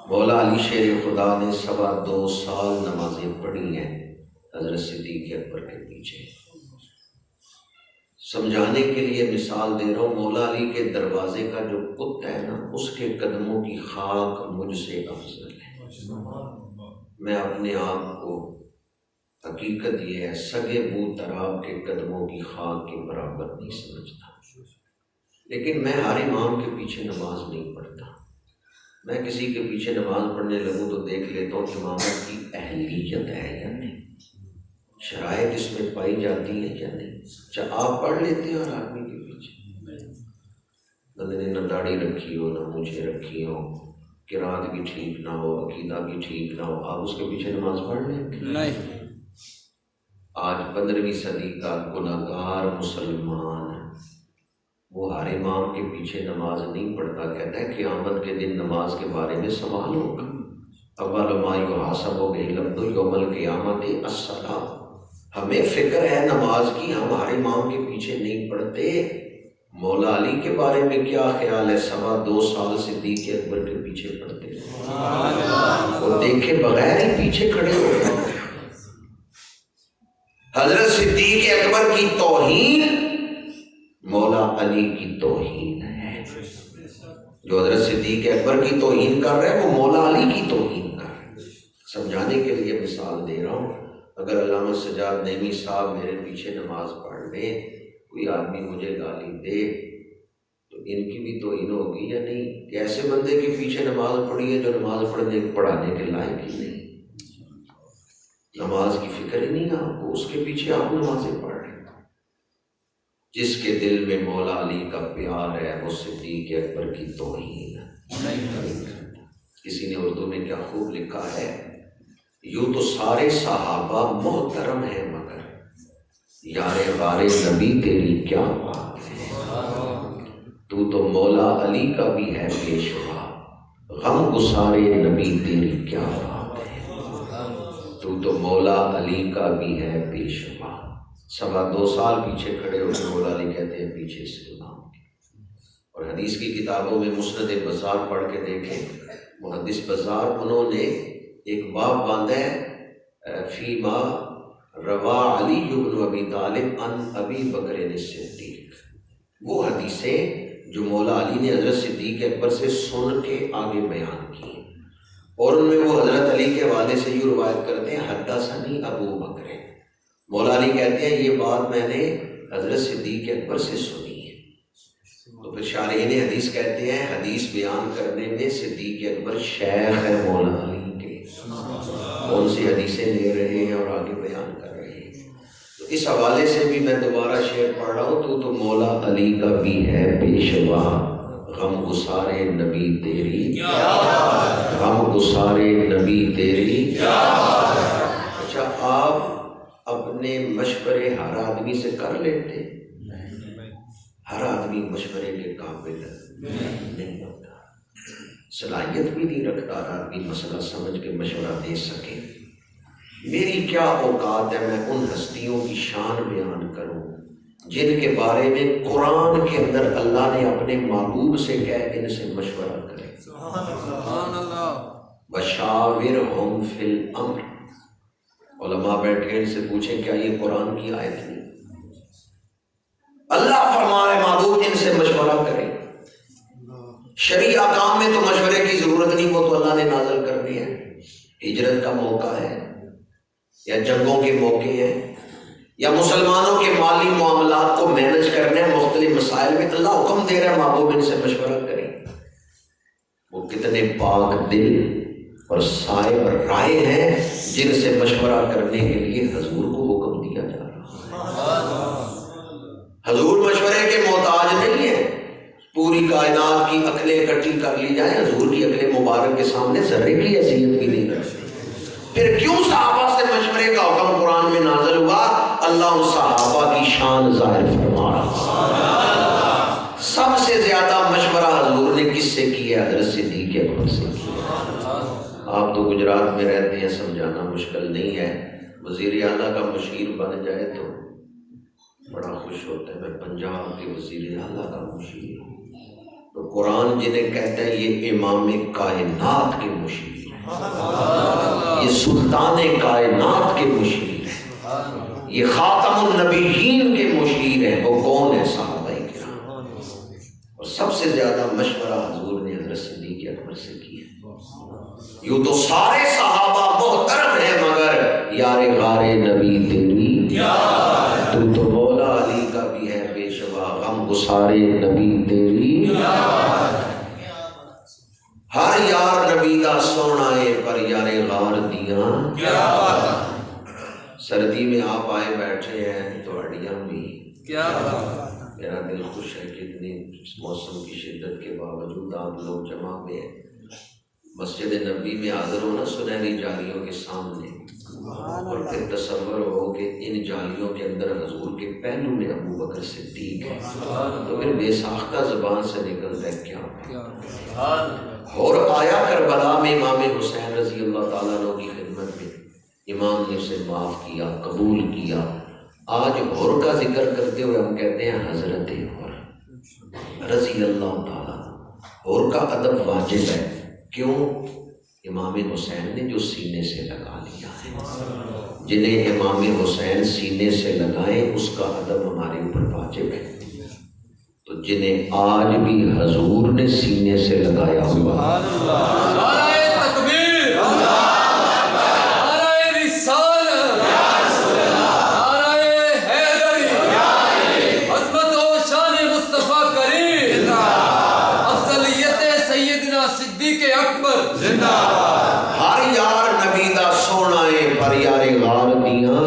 A: مولا علی شیر خدا نے 2.25 سال نمازیں پڑھی ہیں حضرت صدیق اکبر کے پیچھے۔ سمجھانے کے لیے مثال دے رہا ہوں، مولا علی کے دروازے کا جو کتا ہے نا اس کے قدموں کی خاک مجھ سے افضل ہے۔ میں اپنے آپ کو، حقیقت یہ ہے، سگے بو تراب کے قدموں کی خاک کے برابر نہیں سمجھتا، لیکن میں ہر امام کے پیچھے نماز نہیں پڑھتا۔ میں کسی کے پیچھے نماز پڑھنے لگوں تو دیکھ لیتا ہوں امامت کی اہلیت ہے یا نہیں، شرائط اس میں پائی جاتی ہیں یا نہیں۔ چاہے آپ پڑھ لیتے ہیں اور آدمی کے پیچھے بندے نے نہ داڑھی رکھی ہو نہ مجھے رکھی ہو، قرات بھی ٹھیک نہ ہو، عقیدہ بھی ٹھیک نہ ہو، آپ اس کے پیچھے نماز پڑھ لیں گے؟ نہیں۔ آج 15ویں صدی کا گناہگار مسلمان وہ ہر امام کے پیچھے نماز نہیں پڑھتا، کہتا ہے قیامت کے دن نماز کے بارے میں سوال ہوگا۔ اول ما یحاسب بہ العبد یوم القیامۃ الصلاۃ۔ ہمیں فکر ہے نماز کی، ہم ہر امام کے پیچھے نہیں پڑھتے۔ مولا علی کے بارے میں کیا خیال ہے؟ 2.25 سال صدیق اکبر کے پیچھے پڑھتے وہ دیکھے بغیر ہی پیچھے کھڑے ہو گئے۔ حضرت صدیق اکبر کی توہین مولا علی کی توہین ہے۔ جو حضرت صدیق اکبر کی توہین کر رہے ہیں وہ مولا علی کی توہین کر رہے ہیں۔ سمجھانے کے لیے مثال دے رہا ہوں، اگر علامہ سجاد نعیمی صاحب میرے پیچھے نماز پڑھ لیں، کوئی آدمی مجھے گالی دے تو ان کی بھی توہین ہوگی یا نہیں؟ کہ ایسے بندے کے پیچھے نماز پڑھی ہے جو نماز پڑھانے کے لائق ہی نہیں، نماز کی فکر ہی نہیں آپ کو، اس کے پیچھے آپ نمازیں پڑھ رہے ہیں۔ جس کے دل میں مولا علی کا پیار ہے وہ صدیق اکبر کی توہین نہیں کرتا۔ کسی نے اردو میں کیا خوب لکھا ہے، یوں تو سارے صحابہ محترم ہیں مگر یار غار نبی تیری کیا بات ہے، تو مولا علی کا بھی ہے پیشوا، غم گسارے نبی تیری کیا بات ہے، تو مولا علی کا بھی ہے پیشوا۔ 2.25 سال پیچھے کھڑے ہو کے مولا علی کہتے ہیں پیچھے سے امام کے۔ اور حدیث کی کتابوں میں مسند بزار پڑھ کے دیکھیں، محدث بزار انہوں نے ایک باب باندھا ہے فیما روا علی بن ابی طالب عن ابی بکر صدیق، وہ حدیثیں جو مولا علی نے حضرت صدیق اکبر سے سن کے آگے بیان کی، اور ان میں وہ حضرت علی کے حوالے سے یہ روایت کرتے ہیں حدثنی ابو بکر، مولا علی کہتے ہیں یہ بات میں نے حضرت صدیق اکبر سے سنی ہے۔ تو پھر شارحین حدیث کہتے ہیں حدیث بیان کرنے میں صدیق اکبر شیخ ہے مولا علی کے، کون سی حدیثیں لے رہے ہیں اور آگے بیان کر رہے ہیں۔ تو اس حوالے سے بھی میں دوبارہ شعر پڑھ رہا ہوں، تو مولا علی کا بھی ہے پیشوا، غم گسارے نبی تیری، غم گسارے نبی تیری۔ اچھا آپ اپنے مشورے ہر آدمی سے کر لیتے؟ ہر آدمی مشورے کے قابل نہیں ہوتا، صلاحیت بھی نہیں رکھتا ہر آدمی مسئلہ سمجھ کے مشورہ دے سکے۔ میری کیا اوقات ہے میں ان ہستیوں کی شان بیان کروں جن کے بارے میں قرآن کے اندر اللہ نے اپنے محبوب سے کہا ان سے مشورہ کرے.
B: سبحان اللہ.
A: وشاورہم فی الامر. علماء بیٹھے ان سے پوچھیں کیا یہ قرآن کی آیت نہیں؟ اللہ فرمائے محبوب ان سے مشورہ کرے. شرعی احکام میں تو مشورے کی ضرورت نہیں، وہ تو اللہ نے نازل کر دی ہے. ہجرت کا موقع ہے یا جنگوں کے موقع ہیں یا مسلمانوں کے مالی معاملات کو مینج کرنے مختلف مسائل میں اللہ حکم دے رہا ہے محبوب ان سے مشورہ کریں. وہ کتنے پاک دل اور صاحب رائے ہیں جن سے مشورہ کرنے کے لیے حضور کو حکم دیا جا رہا. حضور مشورے کے محتاج نہیں ہیں. پوری کائنات کی عقلیں اکٹھی کر لی جائیں، حضور کی عقل مبارک کے سامنے ذرے کی حیثیت بھی نہیں رکھتی. پھر کیوں صحابہ سے مشورے کا حکم قرآن میں نازل ہوا؟ اللہ صحابہ کی شان ظاہر فرما رہا. سب سے زیادہ مشورہ حضور نے کس سے کیا؟ حضرت صدیق اکبر سے کیا. آپ تو گجرات میں رہتے ہیں، سمجھانا مشکل نہیں ہے. وزیر اعلیٰ کا مشیر بن جائے تو بڑا خوش ہوتا ہے. میں پنجاب کے وزیر اعلیٰ کا مشیر ہوں. تو قرآن جنہیں کہتا ہے یہ امام کائنات کے مشیر ہیں، یہ سلطان کائنات کے مشیر ہیں، یہ خاتم النبیین کے مشیر ہیں. وہ کون ہے؟ صحابہ کرام. اور سب سے زیادہ مشورہ حضور نے حضرت صدیق اکبر سے کیا. یوں تو سارے صحابہ محترم ہیں مگر یار غار نبی تیری تو مولا علی کا بھی ہے پیشوا غم گسارے نبی تیری. ہر یار نبی دا سونا ہے پر یار غار دیاں. سردی میں آپ آئے بیٹھے ہیں تو ہڈیاں بھی. میرا دل خوش ہے کہ اتنی موسم کی شدت کے باوجود آپ لوگ جمع ہوئے ہیں. مسجد نبی میں حاضر ہونا سنہری جالیوں کے سامنے، اور پھر تصور ہو کہ ان جالیوں کے اندر حضور کے پہلو میں ابو بکر صدیق ہے، تو پھر بے ساختہ زبان سے نکلتا ہے کیا. اور آیا کربلا میں امام حسین رضی اللہ تعالیٰ عنہ کی خدمت میں، امام نے اسے معاف کیا، قبول کیا. آج ہور کا ذکر کرتے ہوئے ہم کہتے ہیں حضرت ہور رضی اللہ تعالیٰ. ہور کا ادب واجب ہے. کیوں؟ امام حسین نے جو سینے سے لگا لیا ہے. جنہیں امام حسین سینے سے لگائیں اس کا ادب ہمارے اوپر واجب ہے. تو جنہیں آج بھی حضور نے سینے سے لگایا ہوا ہر یار نبی دا سونا ہے پر یار غار دیاں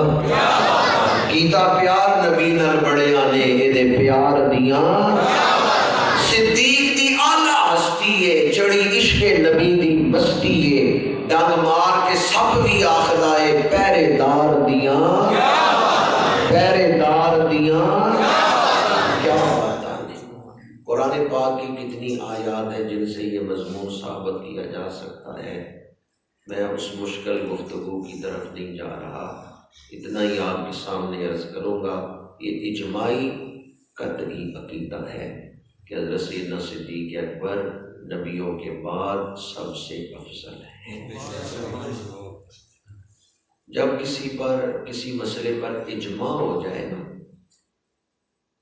A: کیتا پیار نبی نال بڑیا نے اے پیار دیاں. صدیق دی اعلیٰ ہستی ہے، چڑی عشق نبی دی بستی ہے. ڈنگ مار کے سب بھی آخدا ہے پہرے دار دیاں، پہرے دار دیاں. کیا بات ہے! قرآن پاک کی کتنی آیات ہیں جن سے یہ مضمون ثابت کیا جا سکتا ہے. میں اس مشکل گفتگو کی طرف نہیں جا رہا، اتنا ہی آپ کے سامنے عرض کروں گا. یہ اجماعی قطعی عقیدہ ہے کہ حضرت سیدنا صدیق اکبر نبیوں کے بعد سب سے افضل ہے. جب کسی مسئلے پر اجماع ہو جائے نا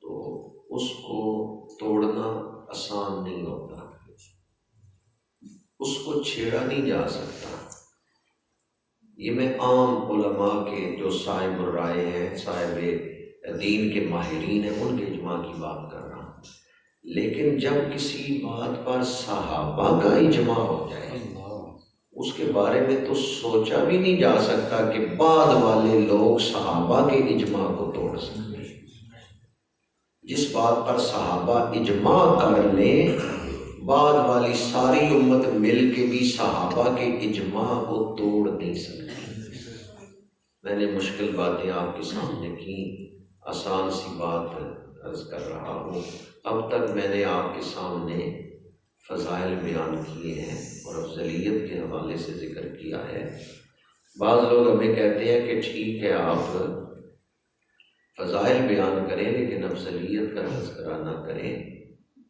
A: تو اس کو توڑنا آسان نہیں ہوتا، اس کو چھیڑا نہیں جا سکتا. یہ میں عام علماء کے جو صاحب الرائے ہیں، صاحب دین کے ماہرین ہیں، ان کے اجماع کی بات کر رہا ہوں. لیکن جب کسی بات پر صحابہ کا اجماع ہو جائے اس کے بارے میں تو سوچا بھی نہیں جا سکتا کہ بعد والے لوگ صحابہ کے اجماع کو توڑ سکتے. جس بات پر صحابہ اجماع کر لیں بعد والی ساری امت مل کے بھی صحابہ کے اجماع کو توڑ نہیں سکتی. میں نے مشکل باتیں آپ کے سامنے کی، آسان سی بات عرض کر رہا ہوں. اب تک میں نے آپ کے سامنے فضائل بیان کیے ہیں اور افضلیت کے حوالے سے ذکر کیا ہے. بعض لوگ ہمیں کہتے ہیں کہ ٹھیک ہے آپ فضائل بیان کریں لیکن افضلیت کا تذکرہ نہ کریں،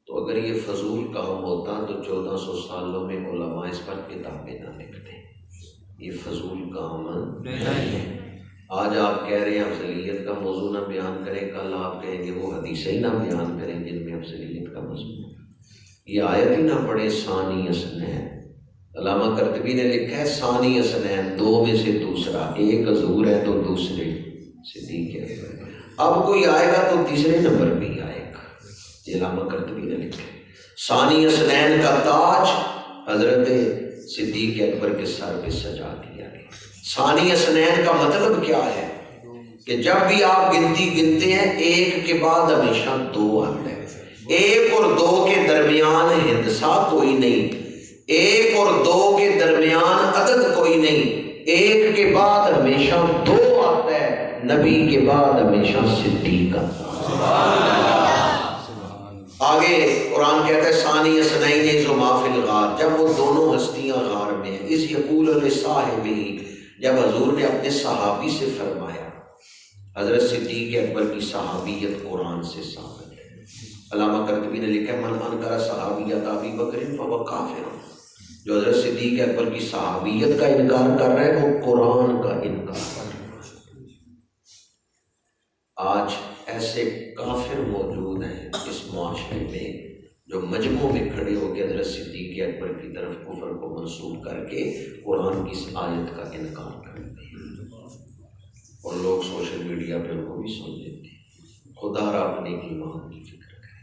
A: تو اگر یہ فضول کام ہوتا تو 1400 سالوں میں علماء اس پر کتابیں نہ لکھتے۔ یہ فضول کام نہیں ہے۔ آج آپ کہہ رہے ہیں افضلیت کا موضوع نہ بیان کریں، کل آپ کہیں گے وہ حدیثیں ہی نہ بیان کریں جن میں افضلیت کا مضمون ہے۔ یہ آیت ہی نہ پڑھیں ثانی اثنین۔ علامہ قرطبی نے لکھا ہے ثانی اثنین، دو میں سے دوسرا، ایک حضور ہے تو دوسرے صدیق ہے۔ اب کوئی آئے گا تو تیسرے نمبر پہ ہی آئے گا، یہ علامہ قرطبی نے لکھا ہے۔ ثانی اثنین کا تاج حضرت صدیق اکبر کے سر پہ سجا دیا گیا۔ ثانی اثنین کا مطلب کیا ہے کہ جب بھی آپ گنتی گنتے ہیں ایک کے بعد ہمیشہ دو آتا ہے، ایک اور دو کے درمیان ہندسہ کوئی نہیں، ایک اور دو کے درمیان عدد کوئی نہیں، ایک کے بعد ہمیشہ دو آتا ہے، نبی کے بعد ہمیشہ صدیق آتا ہے۔ آگے قرآن کہتا ہے ثانی اثنین ذو ما فی الغار، جب وہ دونوں ہستیاں غار میں ہیں، اذ یقول لصاحبہ، جب حضور نے اپنے صحابی سے فرمایا۔ حضرت صدیق اکبر کی صحابیت قرآن سے ثابت ہے۔ علامہ قرطبی نے لکھا ہے من انکر صحابیت ابی بکر فہو کافر، جو حضرت صدیق اکبر کی صحابیت کا انکار کر رہا ہے وہ قرآن کا انکار کر رہا ہے۔ آج ایسے کافر موجود ہیں اس معاشرے میں جو مجمعوں میں کھڑے ہو کے حضرت صدیق اکبر کی طرف کفر کو منسوب کر کے قرآن کی اس آیت کا انکار کرتے ہیں، اور لوگ سوشل میڈیا پہ ان کو بھی سن دیتے ہیں۔ خدا را اپنے ایمان کی فکر کرے۔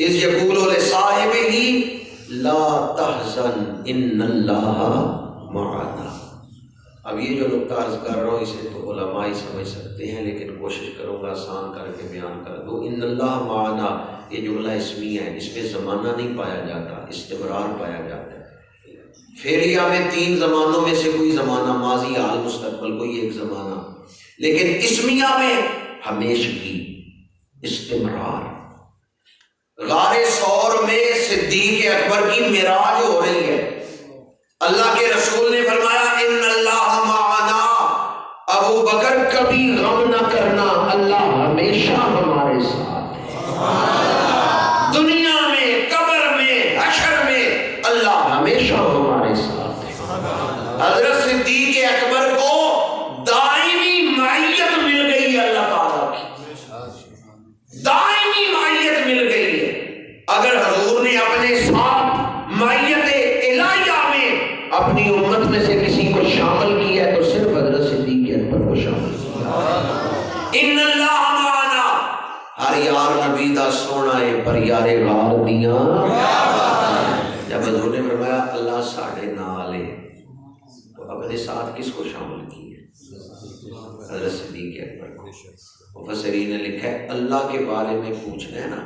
A: اذ یقول لصاحبہ لا تحزن ان اللہ معنا۔ اب یہ جو نقطہ عرض کر رہا ہوں اسے تو علماء ہی سمجھ سکتے ہیں، لیکن کوشش کروں گا آسان کر کے بیان کر دوں۔ ان اللہ معنا یہ جملہ اسمیہ ہے، اس میں زمانہ نہیں پایا جاتا، استمرار پایا جاتا ہے۔ فعلیہ میں تین زمانوں میں سے کوئی زمانہ، ماضی، حال، مستقبل، کوئی ایک زمانہ، لیکن اسمیہ میں ہمیشگی، استمرار۔ غار ثور میں صدیق اکبر کی معراج ہو رہی ہے، اللہ کے رسول نے فرمایا ان اللہ معنا، ابو بکر کبھی غم نہ کرنا، اللہ ہمیشہ ہمارے ساتھ ہے، دنیا میں، قبر میں، حشر میں، اللہ ہمیشہ ہمارے ساتھ ہے۔ حضرت صدیق اکبر کو دائمی معیت مل گئی ہے، اللہ تعالیٰ کی دائمی معیت مل گئی ہے۔ اگر حضور نے اپنے ساتھ معیت الہیہ میں اپنی امت میں سے کسی کو شامل کیا ہے تو صرف حضرت صدیق اکبر کو شامل کیا۔ ان اللہ معنا، ہر یار نبی دا سونا ہے پر یار غار دیاں۔ جب حضور نے فرمایا اللہ ساڑھے نال ہے تو اپنے ساتھ کس کو شامل کیا؟ حضرت صدیق اکبر کو۔ مفسرین نے لکھا ہے اللہ کے بارے میں پوچھنا ہے نا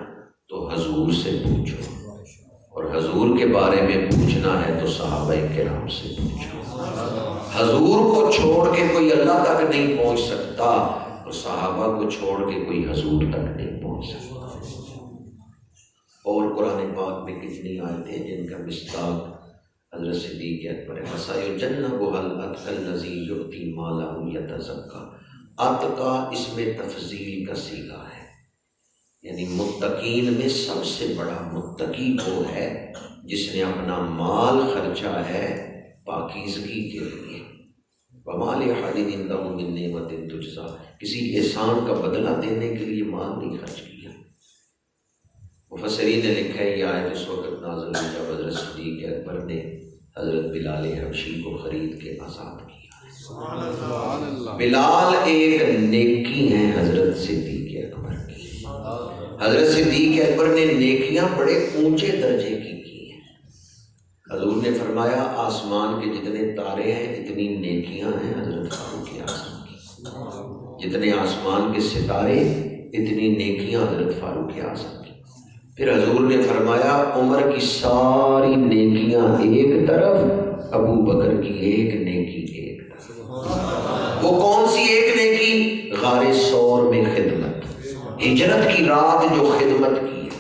A: تو حضور سے پوچھو، اور حضور کے بارے میں پوچھنا ہے تو صحابہ کرام سے پوچھو۔ حضور کو چھوڑ کے کوئی اللہ تک نہیں پہنچ سکتا، اور صحابہ کو چھوڑ کے کوئی حضور تک نہیں پہنچ سکتا۔ اور قرآن پاک میں کتنی آیتیں جن کا مصداق حضرت صدیق اکبر ہے۔ وَسَيُجَنَّبُهَا الْأَتْقَى الَّذِي يُؤْتِي مَالَهُ يَتَزَكَّىٰ، اتقا اس میں تفضیل کا صیغہ ہے، یعنی متقین میں سب سے بڑا متقی وہ ہے جس نے اپنا مال خرچہ ہے پاکیزگی کے لیے۔ وَمَا لِأَحَدٍ عِندَهُ مِن نِّعْمَةٍ تُجْزَىٰ، کسی احسان کا بدلہ دینے کے لیے مال نہیں خرچ کیا۔ مفسرین نے لکھا ہے یہ آیت اس وقت نازل ہوئی جب حضرت صدیق اکبر نے حضرت بلال حبشی کو خرید کے آزاد کیا۔ بلال ایک نیکی ہیں حضرت صدیق اکبر کی۔ حضرت صدیق اکبر نے نیکیاں بڑے اونچے درجے کی ہیں۔ حضور نے فرمایا آسمان کے جتنے تارے ہیں اتنی نیکیاں ہیں حضرت فاروق اعظم کی، جتنے آسمان کے ستارے اتنی نیکیاں حضرت فاروق اعظم کی۔ پھر حضور نے فرمایا عمر کی ساری نیکیاں ایک طرف، ابو بکر کی ایک نیکی ایک طرف۔ وہ کون سی ایک نیکی؟ غار ثور میں خدمت، ہجرت کی رات جو خدمت کی ہے۔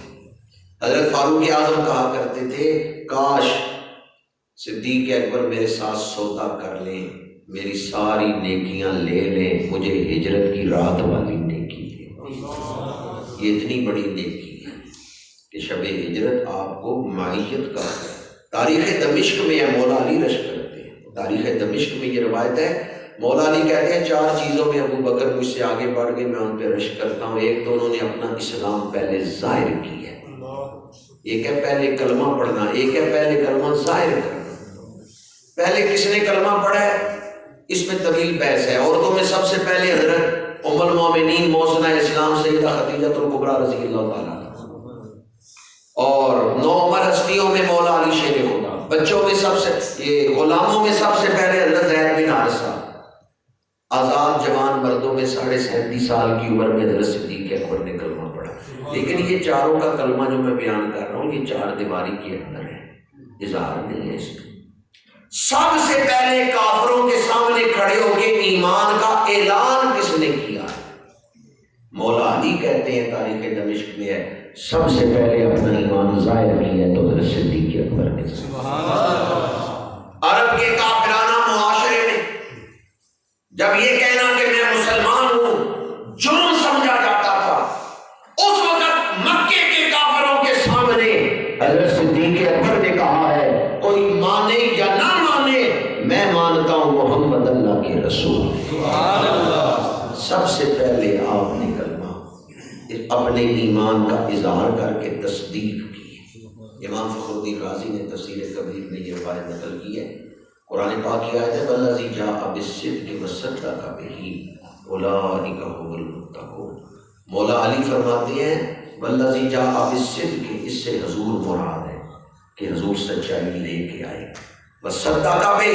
A: حضرت فاروق اعظم کہا کرتے تھے کاش صدیق اکبر میرے ساتھ سودا کر لیں، میری ساری نیکیاں لے لیں، مجھے ہجرت کی رات والی نیکی دے۔ یہ اتنی بڑی نیکی ہے کہ شب ہجرت آپ کو معیت کا ہے۔ تاریخ دمشق میں یہ مولا علی رشک کرتے ہیں، تاریخ دمشق میں یہ روایت ہے، مولا علی کہتے ہیں 4 چیزوں میں ابو بکر مجھ سے آگے بڑھ گئے، میں ان پہ رشک کرتا ہوں۔ ایک تو انہوں نے اپنا اسلام پہلے ظاہر کی ہے، ایک ہے پہلے کلمہ پڑھنا، ایک ہے پہلے کلمہ ظاہر کرنا۔ پہلے کس نے کلمہ پڑھا ہے اس میں طویل بحث ہے۔ عورتوں میں سب سے پہلے حضرت ام المومنین موسنہ اسلام سیدہ خدیجہ الکبریٰ رضی اللہ تعالیٰ، اور 9 عمر ہستیوں میں مولا علی شیر خدا، بچوں میں سب سے یہ غلاموں میں سب سے پہلے حضرت زید بن حارثہ، آزاد جوان مردوں میں 37.5 سال کی عمر میں حضرت صدیق اکبر نے کلمہ پڑھا۔ لیکن یہ چاروں کا کلمہ جو میں بیان کر رہا ہوں یہ 4 دیواری کے اندر ہے، اظہار نہیں ہے اس میں۔ سب سے پہلے کافروں کے سامنے کھڑے ہو کے ایمان کا اعلان کس نے کیا؟ مولا علی کہتے ہیں تاریخ دمشق میں ہے، سب سے پہلے اپنا ایمان ظاہر کیا ہے تو حضرت صدیق اکبر نے۔ عرب کے کافرانہ معاشرے میں جب یہ کہنا کہ میں مسلمان ہوں جرم سمجھا جاتا تھا، اس وقت مکے کے کافروں کے سامنے حضرت صدیق اکبر نے کہا ہے کوئی مانے یا نہ مانے میں مانتا ہوں محمد اللہ کے رسول۔ سبحان اللہ۔ سب سے پہلے آپ نے کلمہ اپنے ایمان کا اظہار کر کے تصدیق کی۔ امام فخر الدین رازی نے تفسیر کبیر میں یہ روایت نقل کی ہے، قرآن پاک کی آیت ہے والذی جاء بالصدق وصدق بہ اولئک هم المتقون۔ مولا علی فرماتے ہیں والذی جاء بالصدق، اس سے حضور مراد ہے کہ حضور سچائی لے کے آئے، وصدق بہ،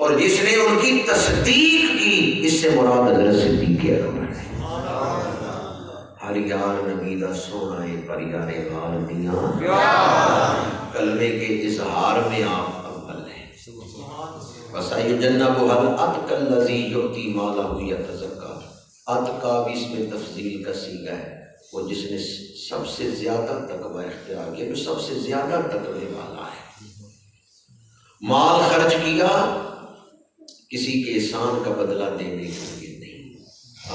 A: اور جس نے ان کی تصدیق کی، اس سے مراد حضرت صدیق اکبر ہے۔ ہر یار نبی دا سونا ہے پر یار غال میاں، کلمے کے اظہار میں آپ اول ہیں۔ وَسَيُجَنَّبُهَا الْأَتْقَى الَّذِي يُؤْتِي مَالَهُ يَتَزَكَّىٰ، اتقا بھی اس میں تفضیل کا صیغہ ہے، وہ جس نے سب سے زیادہ تقوی اختیار کیا، جو سب سے زیادہ تقوی والا ہے۔ مال خرچ کیا کسی کے احسان کا بدلہ دینے کے لیے نہیں،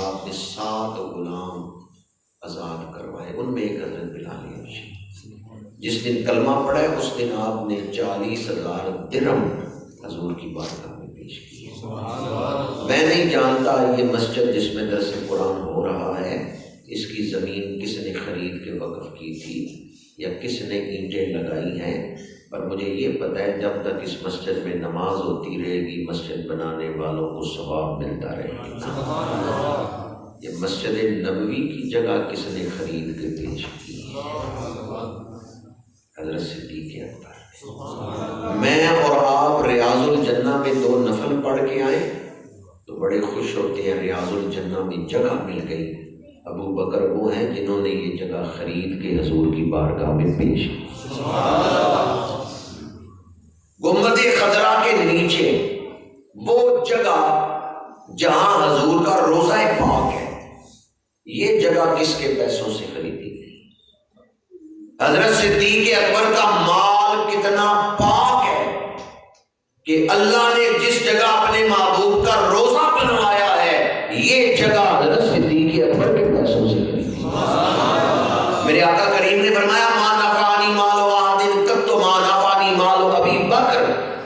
A: آپ نے 7 غلام آزاد کروائے، ان میں ایک حضرت بلال حبشی۔ جس دن کلمہ پڑھا ہے اس دن آپ نے 40,000 درہم حضور کی بارگاہ میں پیش کی۔ میں نہیں جانتا یہ مسجد جس میں درس قرآن ہو رہا ہے اس کی زمین کس نے خرید کے وقف کی تھی یا کس نے اینٹیں لگائی ہیں، پر مجھے یہ پتہ ہے جب تک اس مسجد میں نماز ہوتی رہے گی مسجد بنانے والوں کو ثواب ملتا رہے گا۔ یہ مسجد نبوی کی جگہ کس نے خرید کے پیش کی؟ حضرت صدیق اکبر۔ میں اور آپ ریاض الجنہ میں 2 نفل پڑھ کے آئے تو بڑے خوش ہوتے ہیں، ریاض الجنہ میں جگہ مل گئی۔ ابو بکر وہ ہیں جنہوں نے یہ جگہ خرید کے حضور کی بارگاہ میں پیش کی۔ گنبد خضرا کے نیچے وہ جگہ جہاں حضور کا روضہ پاک ہے، یہ جگہ کس کے پیسوں سے خریدی گئی؟ حضرت صدیق اکبر کا مال کتنا پاک ہے کہ اللہ نے جس جگہ اپنے محبوب کا روضہ بنوایا ہے یہ جگہ حضرت صدیق اکبر کے پیسوں سے خریدی۔ میرے آقا کریم نے فرمایا ما نفعنی مال واحد قط ما نفعنی مال ابی بکر،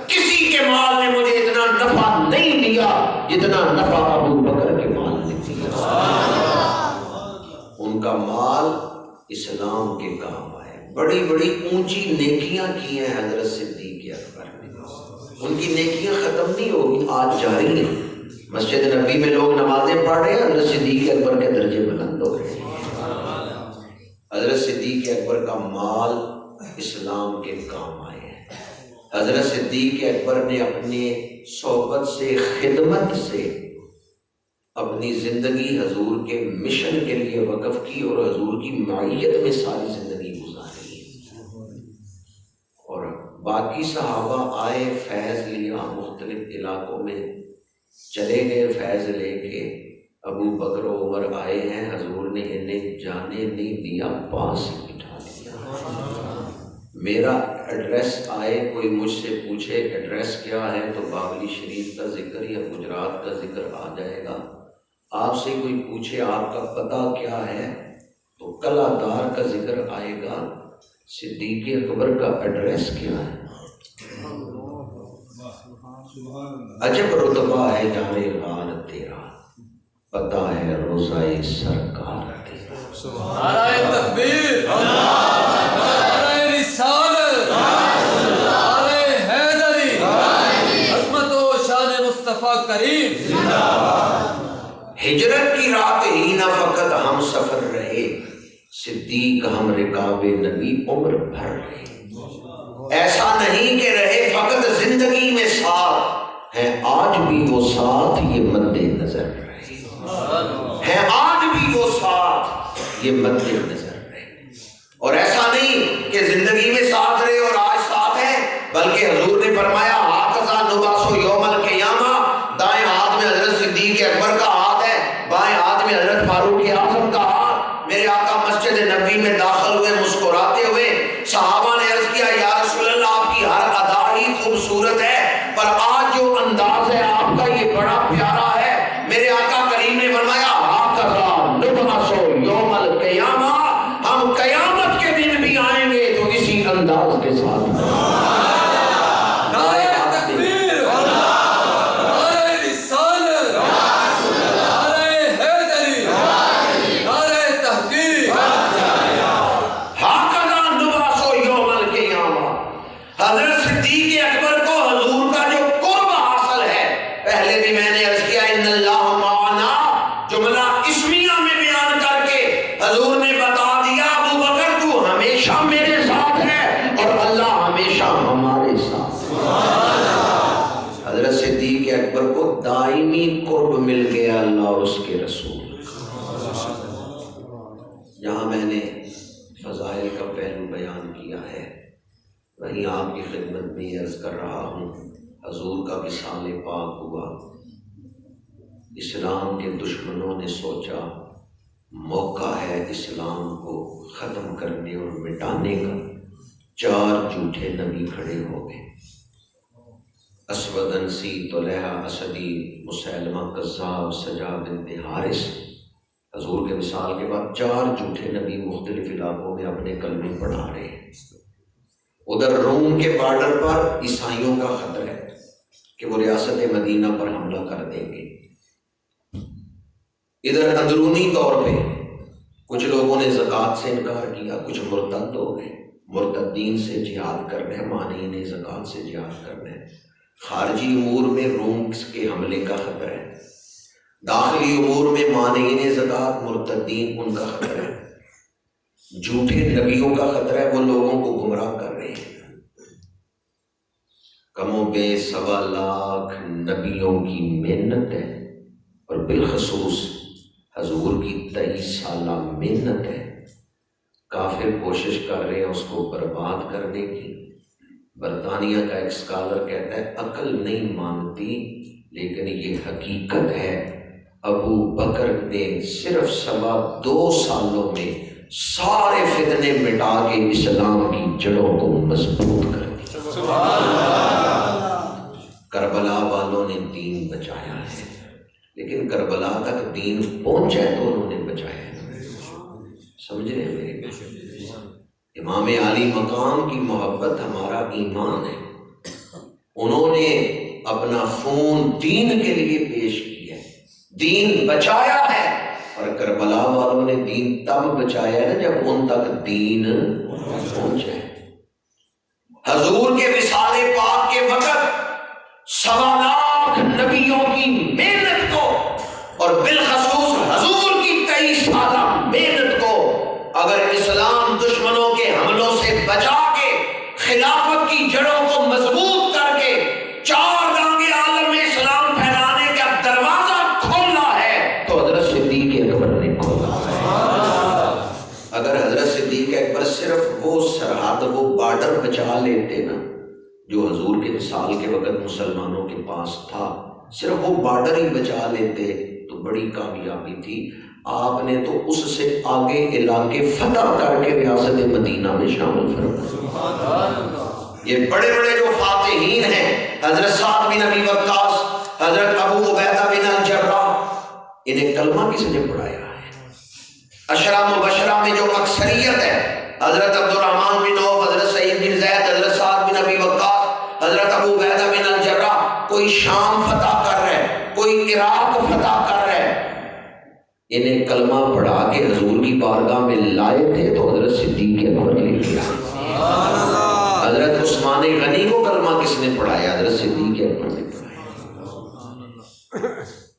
A: کسی کے مال نے مجھے اتنا نفع نہیں دیا جتنا نفع ابو بکر کے مال نے دیا۔ ان کا مال اسلام کے کام آئے، بڑی بڑی اونچی نیکیاں کی ہیں حضرت صدیق اکبر نے، ان کی نیکیاں ختم نہیں ہوگی، آج جاری ہیں۔ مسجد نبی میں لوگ نمازیں پڑھ رہے ہیں، حضرت صدیق اکبر کے درجے بلند ہو رہے ہیں۔ حضرت صدیق اکبر کا مال اسلام کے کام آئے ہیں۔ حضرت صدیق اکبر نے اپنے صحبت سے، خدمت سے اپنی زندگی حضور کے مشن کے لیے وقف کی اور حضور کی معیت میں ساری زندگی گزاری، اور باقی صحابہ آئے فیض لیا، مختلف علاقوں میں چلے گئے فیض لے کے۔ ابو بکر و عمر آئے ہیں، حضور نے انہیں جانے نہیں دیا، پاس ہی بٹھا دیا۔ میرا ایڈریس آئے، کوئی مجھ سے پوچھے ایڈریس کیا ہے تو باغلی شریف کا ذکر یا گجرات کا ذکر آ جائے گا۔ آپ سے کوئی پوچھے آپ کا پتہ کیا ہے تو کلا دار کا ذکر آئے گا۔ صدیق اکبر کا ایڈریس کیا ہے؟ عجب رتبہ ہے جانے غار تیرا، پتہ ہے روزہ سرکار تیرا۔
B: نعرہ تکبیر، نعرہ رسالت، نعرہ حیدری، عظمت و شان مصطفیٰ کریم۔
A: ہجرت کی رات ہی نہ فقط ہم سفر رہے، صدیق ہم رکاب نبی عمر بھر رہے۔ ایسا نہیں کہ رہے فقط زندگی میں ساتھ، ہیں آج بھی وہ ساتھ یہ مد نظر رہے، ہیں آج بھی وہ ساتھ یہ مد نظر رہے۔ اور ایسا نہیں کہ زندگی میں ساتھ رہے اور آج ساتھ ہیں، بلکہ حضور نے فرمایا ہاکذا نبعث یوم القیامہ، دائیں ہاتھ میں حضرت صدیق اکبر کا ہاتھ ہے، بائیں ہاتھ میں حضرت فاروق اعظم کا ہاتھ۔ میرے آقا مسجد نبوی میں داخل ہوئے مسکراتے ہوئے، صحابہ نے عرض کیا یا رسول اللہ آپ کی ہر ادا ہی خوبصورت ہے، پر آج جو انداز ہے آپ کا یہ بڑا پیارا ہے۔ میرے آقا کریم نے فرمایا ہاکذا نبعث یوم القیامہ، ہم قیامت کے دن بھی آئیں گے تو اسی انداز کے ساتھ۔ دائمی قرب مل گیا اللہ اور اس کے رسول۔ جہاں میں نے فضائل کا پہلو بیان کیا ہے، وہیں آپ کی خدمت میں عرض کر رہا ہوں، حضور کا وصال پاک ہوا۔ اسلام کے دشمنوں نے سوچا موقع ہے اسلام کو ختم کرنے اور مٹانے کا، 4 جھوٹے نبی کھڑے ہو گئے، اسود انسی، طلحہ اسدی، مسیلمہ کذاب، سجا بنت حارث۔ حضور کے وصال کے بعد 4 جھوٹے نبی مختلف علاقوں میں اپنے کلمے پڑھا رہے ہیں۔ ادھر روم کے بارڈر پر عیسائیوں کا خطر ہے کہ وہ ریاست مدینہ پر حملہ کر دیں گے۔ ادھر اندرونی طور پہ کچھ لوگوں نے زکوٰۃ سے انکار کیا، کچھ مرتد ہو گئے، مرتدین سے جہاد کر رہے، مانعین زکوٰۃ سے جہاد کر رہے۔ خارجی امور میں روم کے حملے کا خطرہ ہے، داخلی امور میں مانعین زکوٰۃ مرتدین ان کا خطرہ ہے، جھوٹے نبیوں کا خطرہ ہے، وہ لوگوں کو گمراہ کر رہے ہیں۔ کم و بیش 1.25 لاکھ نبیوں کی محنت ہے، اور بالخصوص حضور کی 23 سالہ محنت ہے۔ کافر کوشش کر رہے ہیں اس کو برباد کرنے کی۔ برطانیہ کا ایک اسکالر کہتا ہے عقل نہیں مانتی لیکن یہ حقیقت ہے، ابو بکر نے صرف 2.25 سالوں میں سارے فتنے مٹا کے اسلام کی جڑوں کو مضبوط کر دیا۔ کربلا والوں نے دین بچایا ہے، لیکن کربلا تک دین پہنچا ہے تو انہوں نے بچایا ہے۔ سمجھ رہے ہیں میرے؟ امام عالی مقام کی محبت ہمارا ایمان ہے، انہوں نے اپنا خون دین کے لیے پیش کیا ہے، دین بچایا ہے۔ اور کربلا والوں نے دین تب بچایا ہے جب ان تک دین پہنچا ہے۔ حضور کے وصال پاک کے وقت 1.25 لاکھ نبیوں کی محنت کو اور بالخصوص حضور کی 23 سالہ محنت کو اگر اسلام دشمنوں کے حملوں سے بچا کے خلافت کی جڑوں کو مضبوط کر کے 4 دانگے عالم میں اسلام پھیلانے کا دروازہ کھولا ہے تو حضرت صدیق اکبر نے کھولا ہے۔ اگر حضرت صدیق اکبر صرف وہ سرحد، وہ بارڈر بچا لیتے نا جو حضور کے وصال کے وقت مسلمانوں کے پاس تھا، صرف وہ بارڈر ہی بچا لیتے تو بڑی کامیابی تھی۔ آپ نے تو اس سے آگے علاقے فتح کر کے ریاست مدینہ میں شامل فرمایا۔ یہ بڑے بڑے جو فاتحین ہیں، حضرت سعد بن ابی وقاص، حضرت ابو عبیدہ بن الجراح، انہیں کلمہ کس نے پڑھایا ہے؟ عشرہ مبشرہ میں جو اکثریت ہے، حضرت عبد الرحمن بن عوف، حضرت سعید بن زید، حضرت سعد بن ابی وقاص، حضرت ابو عبیدہ بن الجراح، کوئی شام فتح کر رہے، کوئی عراق فتح کر رہے، انہیں کلمہ پڑھا کے حضور کی بارگاہ میں لائے تھے تو حضرت صدیق اکبر لے لیا۔ حضرت عثمان غنی کو کلمہ کس نے پڑھایا؟ حضرت صدیق اکبر نے پڑھایا۔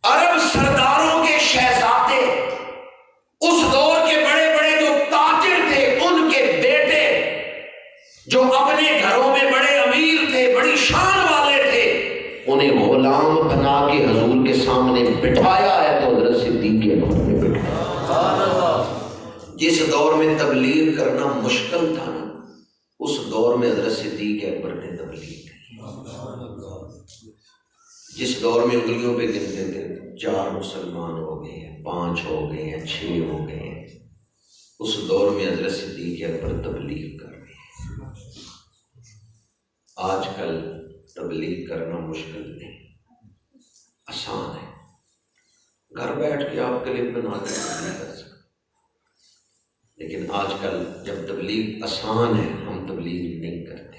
A: عرب سرداروں کے شہزادے، اس دور کے بڑے بڑے جو تاجر تھے، ان کے بیٹے جو اپنے گھروں میں بڑے امیر تھے، بڑی شان والے تھے، انہیں غلام بنا کے حضور کے سامنے بٹھایا ہے تو حضرت صدیق اکبر نے بٹھایا۔ جس دور میں تبلیغ کرنا مشکل تھا نا، اس دور میں حضرت صدیق اکبر نے تبلیغ کی۔ جس دور میں انگلیوں پہ گنتے تھے 4 مسلمان ہو گئے ہیں، 5 ہو گئے ہیں، 6 ہو گئے ہیں، اس دور میں حضرت صدیق اکبر تبلیغ کر رہے ہیں۔ آج کل تبلیغ کرنا مشکل نہیں، آسان ہے، گھر بیٹھ کے آپ کلپ بنا کے تبلیغ کر سکتے۔ لیکن آج کل جب تبلیغ آسان ہے، ہم تبلیغ نہیں کرتے۔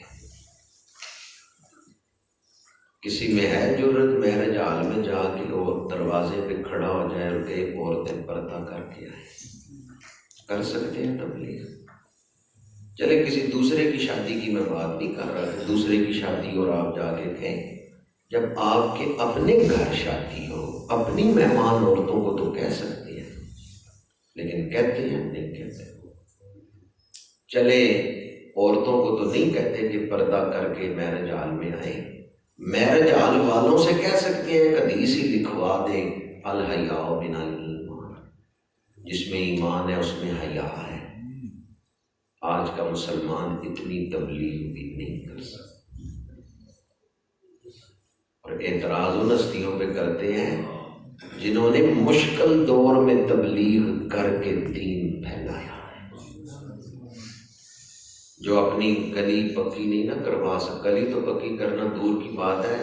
A: کسی میں ہے جرت مہرج حال میں جا کے وہ دروازے پہ کھڑا ہو جائے اور کہ عورتیں پردہ کر کے آئے؟ کر سکتے ہیں تبلیغ؟ چلے کسی دوسرے کی شادی کی میں بات نہیں کر رہا تھا، دوسرے کی شادی اور آپ جا کے کہیں، جب آپ کے اپنے گھر شادی ہو، اپنی مہمان عورتوں کو تو کہہ سکتے ہیں، لیکن کہتے ہیں نہیں کہتے۔ چلے عورتوں کو تو نہیں کہتے کہ پردہ کر کے میرج حال میں آئیں، میرج حال والوں سے کہہ سکتے ہیں، ایک حدیث ہی لکھوا دیں، الحیاء من الایمان، جس میں ایمان ہے اس میں حیا ہے۔ آج کا مسلمان اتنی تبلیغ بھی نہیں کر سکتا، اور اعتراض ان ہستیوں پہ کرتے ہیں جنہوں نے مشکل دور میں تبلیغ کر کے دین پھیلایا، جو اپنی گلی پکی نہیں نہ کروا سکتا، گلی تو پکی کرنا دور کی بات ہے،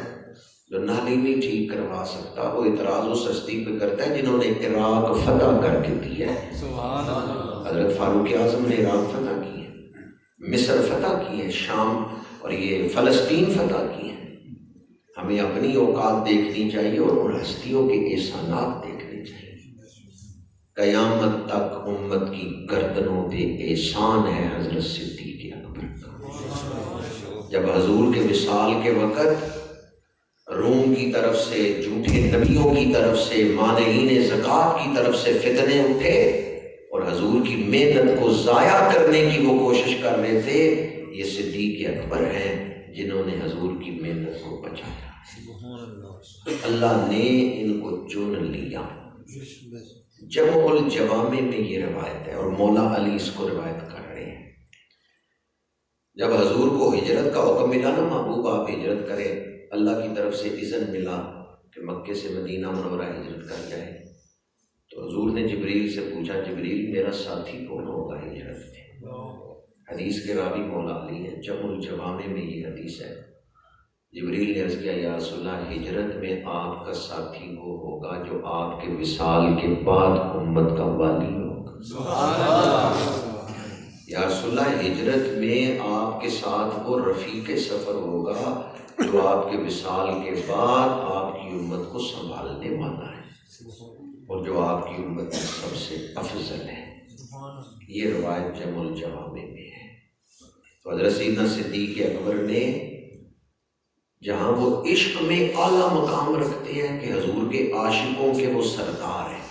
A: جو نالی نہیں ٹھیک کروا سکتا، وہ اعتراض اس ہستی پہ کرتا ہے جنہوں نے عراق فتح کر کے دی ہے۔ حضرت فاروق اعظم نے عراق فتح کی ہے، مصر فتح کی ہے، شام اور یہ فلسطین فتح کی ہے۔ ہمیں اپنی اوقات دیکھنی چاہیے اور ان ہستیوں کے احسانات دیکھنے چاہیے۔ قیامت تک امت کی گردنوں پہ احسان ہے حضرت صدیق اکبر کا۔ جب حضور کے وصال کے وقت روم کی طرف سے، جھوٹے نبیوں کی طرف سے، مانعین زکوٰۃ کی طرف سے فتنے اٹھے اور حضور کی محنت کو ضائع کرنے کی وہ کوشش کر رہے تھے، یہ صدیق اکبر ہیں جنہوں نے حضور کی محنت کو بچایا۔ اللہ نے ان کو چن لیا۔ جمع الجوامع میں یہ روایت ہے، اور مولا علی اس کو روایت کر رہے ہیں۔ جب حضور کو ہجرت کا حکم ملا نا، محبوب آپ ہجرت کریں، اللہ کی طرف سے اذن ملا کہ مکے سے مدینہ منورہ ہجرت کر جائے، تو حضور نے جبریل سے پوچھا، جبریل میرا ساتھی کون ہوگا ہجرت میں؟ حدیث کے راوی مولا علی ہیں، جمع الجوامع میں یہ حدیث ہے۔ جبریل نے عرض کیا، یا رسول اللہ، ہجرت میں آپ کا ساتھی وہ ہوگا جو آپ کے وصال کے بعد امت کا والی ہوگا۔ یا رسول اللہ، ہجرت میں آپ کے ساتھ وہ رفیق سفر ہوگا جو آپ کے وصال کے بعد آپ کی امت کو سنبھالنے والا ہے اور جو آپ کی امت میں سب سے افضل ہے۔ یہ روایت جمع الجوامع میں ہے۔ تو حضرت سیدنا صدیق اکبر نے، جہاں وہ عشق میں اعلیٰ مقام رکھتے ہیں کہ حضور کے عاشقوں کے وہ سردار ہیں،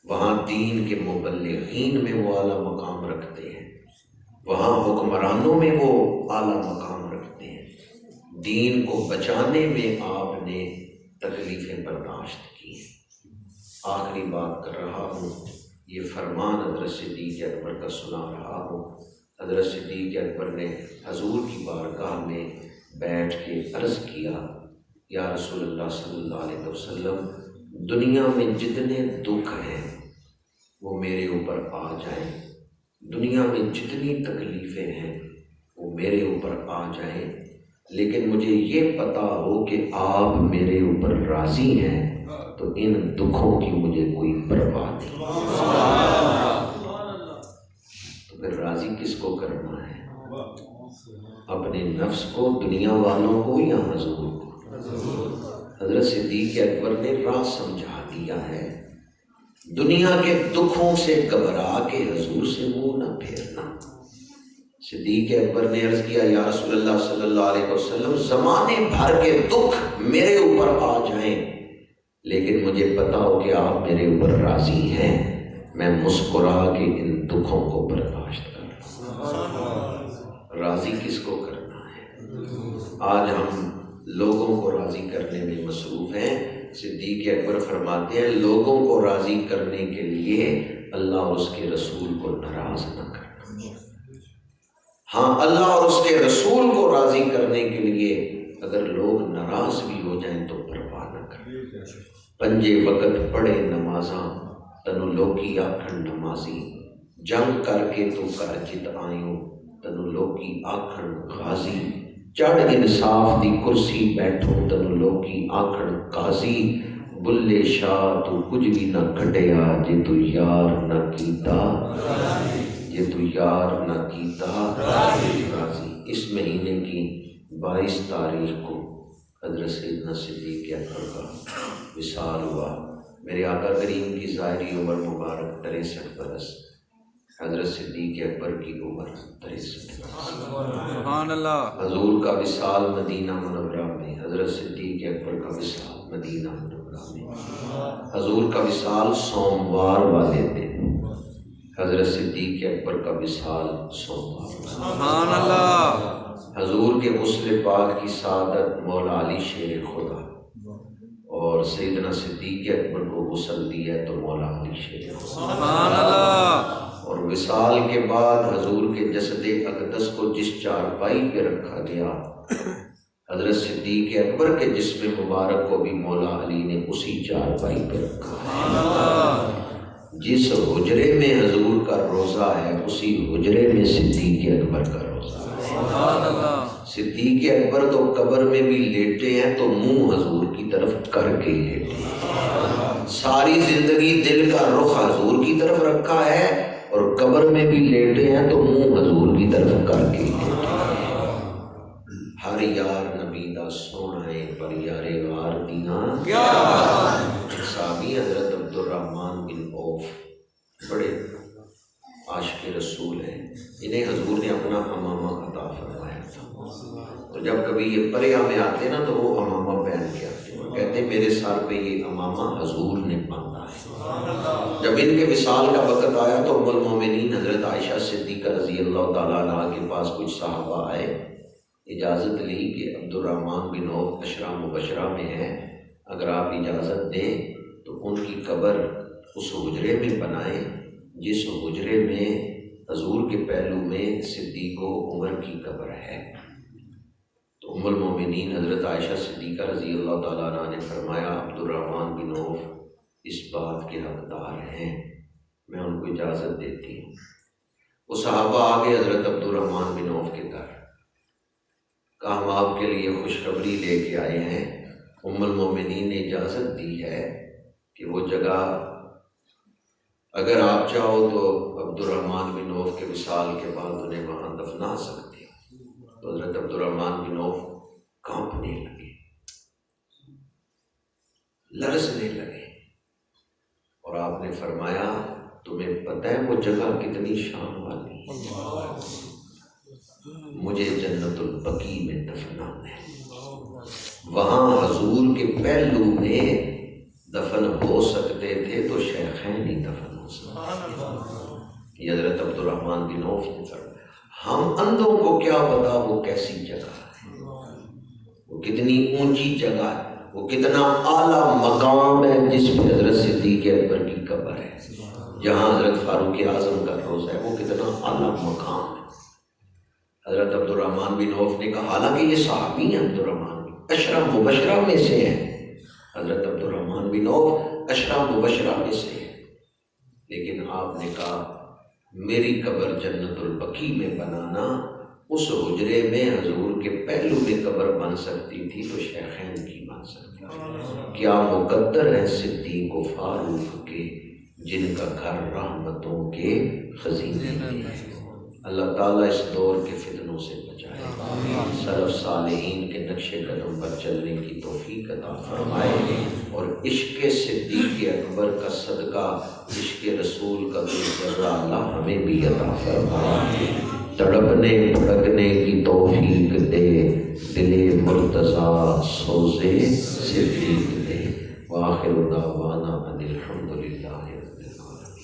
A: وہاں دین کے مبلغین میں وہ اعلیٰ مقام رکھتے ہیں، وہاں حکمرانوں میں وہ اعلیٰ مقام رکھتے ہیں، دین کو بچانے میں آپ نے تکلیفیں برداشت کی ہیں۔ آخری بات کر رہا ہوں، یہ فرمان حضرت صدیق اکبر کا سنا رہا ہوں۔ حضرت صدیق اکبر نے حضور کی بارگاہ میں بیٹھ کے عرض کیا، یا رسول اللہ صلی اللہ علیہ وسلم، دنیا میں جتنے دکھ ہیں وہ میرے اوپر آ جائیں، دنیا میں جتنی تکلیفیں ہیں وہ میرے اوپر آ جائیں، لیکن مجھے یہ پتا ہو کہ آپ میرے اوپر راضی ہیں، تو ان دکھوں کی مجھے کوئی پرواہ نہیں۔ تو پھر راضی کس کو کرنا ہے؟ اپنے نفس کو، دنیا والوں کو، یا حضور کو؟ حضرت صدیق اکبر نے راہ سمجھا دیا ہے، دنیا کے دکھوں سے گھبرا کے حضور سے منہ نہ پھیرنا۔ صدیق اکبر نے عرض کیا، یا رسول اللہ صلی اللہ علیہ وسلم، زمانے بھر کے دکھ میرے اوپر آ جائیں، لیکن مجھے پتا ہو کہ آپ میرے اوپر راضی ہیں، میں مسکرا کے ان دکھوں کو برداشت کر لوں۔ راضی کس کو کرنا ہے؟ آج ہم لوگوں کو راضی کرنے میں مصروف ہیں۔ صدیق اکبر فرماتے ہیں، لوگوں کو راضی کرنے کے لیے اللہ اور اس کے رسول کو ناراض نہ کرنا۔ ہاں، اللہ اور اس کے رسول کو راضی کرنے کے لیے اگر لوگ ناراض بھی ہو جائیں تو پرواہ نہ کریں۔ پنجے وقت پڑھے نمازاں، تنو لوکی آکھن نمازی، جنگ کر کے تو کر جت آئیوں، تنو لوکی آکھن غازی، چڑھ انصاف دی کرسی بیٹھوں، تنو لوکی آکھن قاضی، بلے شاہ تو کچھ بھی نہ کھٹیا، جے تو یار نہ کیتا، جے تو یار نہ کیتا راضی۔ اس مہینے کی 22 تاریخ کو حضرت سیدنا صدیق اکبر کا وصال ہوا۔ میرے آقا کریم کی ظاہری عمر مبارک 63 برس، حضرت صدیق اکبر کی عمر 63 برس۔
B: سبحان اللہ۔
A: حضور کا وصال مدینہ منورہ میں، حضرت صدیق اکبر کا وصال مدینہ منورہ میں۔ حضور کا وصال سوموار والے دن، حضرت صدیق اکبر کا وصال سوموار۔
B: سبحان اللہ۔
A: حضور کے غسل پاک کی سعادت مولا علی شیر خدا، اور سیدنا صدیق اکبر کو غسل دیا تو مولا علی شیر خدا۔
B: سبحان اللہ۔
A: اور وصال کے بعد حضور کے جسد اقدس کو جس چارپائی پہ رکھا گیا، حضرت صدیق اکبر کے جسم مبارک کو بھی مولا علی نے اسی چارپائی پہ رکھا۔ جس حجرے میں حضور کا روزہ ہے اسی حجرے میں صدیق اکبر کا روزہ ہے۔ صدیق اکبر تو قبر میں بھی لیٹے ہیں تو منہ حضور کی طرف کر کے لیٹے ہیں، ساری زندگی دل کا رخ حضور کی طرف رکھا ہے، اور قبر میں بھی لیٹے ہیں تو منہ حضور کی طرف کر کے لیٹے ہیں۔ ہر یار نبی دا سونا ہے پر یارے وار دیاں صحابی حضرت عبد الرحمن بن عوف بڑے عاشق رسول ہیں، انہیں حضور نے اپنا امامہ عطا فرمایا تھا، تو جب کبھی یہ پریا میں آتے نا تو وہ امامہ پہن کے آتے، وہ کہتے ہیں میرے سر پہ یہ امامہ حضور نے باندھا ہے۔ جب ان کے وصال کا وقت آیا تو ام المومنین حضرت عائشہ صدیقہ رضی اللہ تعالیٰ عنہ کے پاس کچھ صحابہ آئے، اجازت لی کہ عبد الرحمن بن عوف عشرہ مبشرہ میں ہے، اگر آپ اجازت دیں تو ان کی قبر اس حجرے میں بنائیں جس حجرے میں حضور کے پہلو میں صدیق و عمر کی قبر ہے۔ تو ام المومنین حضرت عائشہ صدیقہ رضی اللہ تعالیٰ عنہ نے فرمایا، عبد الرحمن بن عوف اس بات کے حقدار ہیں، میں ان کو اجازت دیتی ہوں۔ وہ صحابہ آگے حضرت عبد الرحمن بن عوف کے گھر، کہا ہم آپ کے لیے خوشخبری لے کے آئے ہیں، ام المومنین نے اجازت دی ہے کہ وہ جگہ اگر آپ چاہو تو عبد الرحمن بن عوف کے وصال کے بعد انہیں وہاں دفنا سکتے ہیں۔ تو حضرت عبد الرحمن بن عوف کانپنے لگے، لرزنے لگے، اور آپ نے فرمایا تمہیں پتہ ہے وہ جگہ کتنی شان والی ہے، مجھے جنت البقیع میں دفنانا ہے، وہاں حضور کے پہلو میں دفن ہو سکتے تھے تو شیخین ہی دفن ہو سکتے۔ یہ حضرت عبد الرحمن بن عوف نے فرمایا، ہم اندھوں کو کیا پتا وہ کیسی جگہ ہے، وہ کتنی اونچی جگہ ہے، وہ کتنا اعلیٰ مقام ہے جس پہ حضرت صدیق اکبر کی قبر ہے، جہاں حضرت فاروق اعظم کا روضہ ہے، وہ کتنا اعلیٰ مقام ہے۔ حضرت عبد الرحمن بن عوف نے کہا، حالانکہ یہ صحابی ہیں، عبد الرحمن عشرہ مبشرہ میں سے ہیں، حضرت عبد الرحمن بن عوف عشرہ مبشرہ میں سے ہیں، لیکن آپ نے کہا میری قبر جنت البقیع میں بنانا، اس حجرے میں حضور کے پہلو میں قبر بن سکتی تھی تو شیخین کی بن سکتی تھی۔ کیا مقدر ہے صدیق و فاروق کے جن کا گھر رحمتوں کے خزینے میں ہے۔ اللہ تعالیٰ اس دور کے فتنوں سے بچائے، سلف صالحین کے نقش قدم پر چلنے کی توفیق عطا فرمائے، اور عشق صدیق اکبر کا صدقہ عشق رسول کا کوئی ذرہ اللہ ہمیں بھی عطا فرمائے۔ تڑپنے بھڑکنے کی توفیق دے، دل مرتضیٰ سوزے صدیق دے۔ وآخر دعوانا ان الحمد للہ رب العالمین۔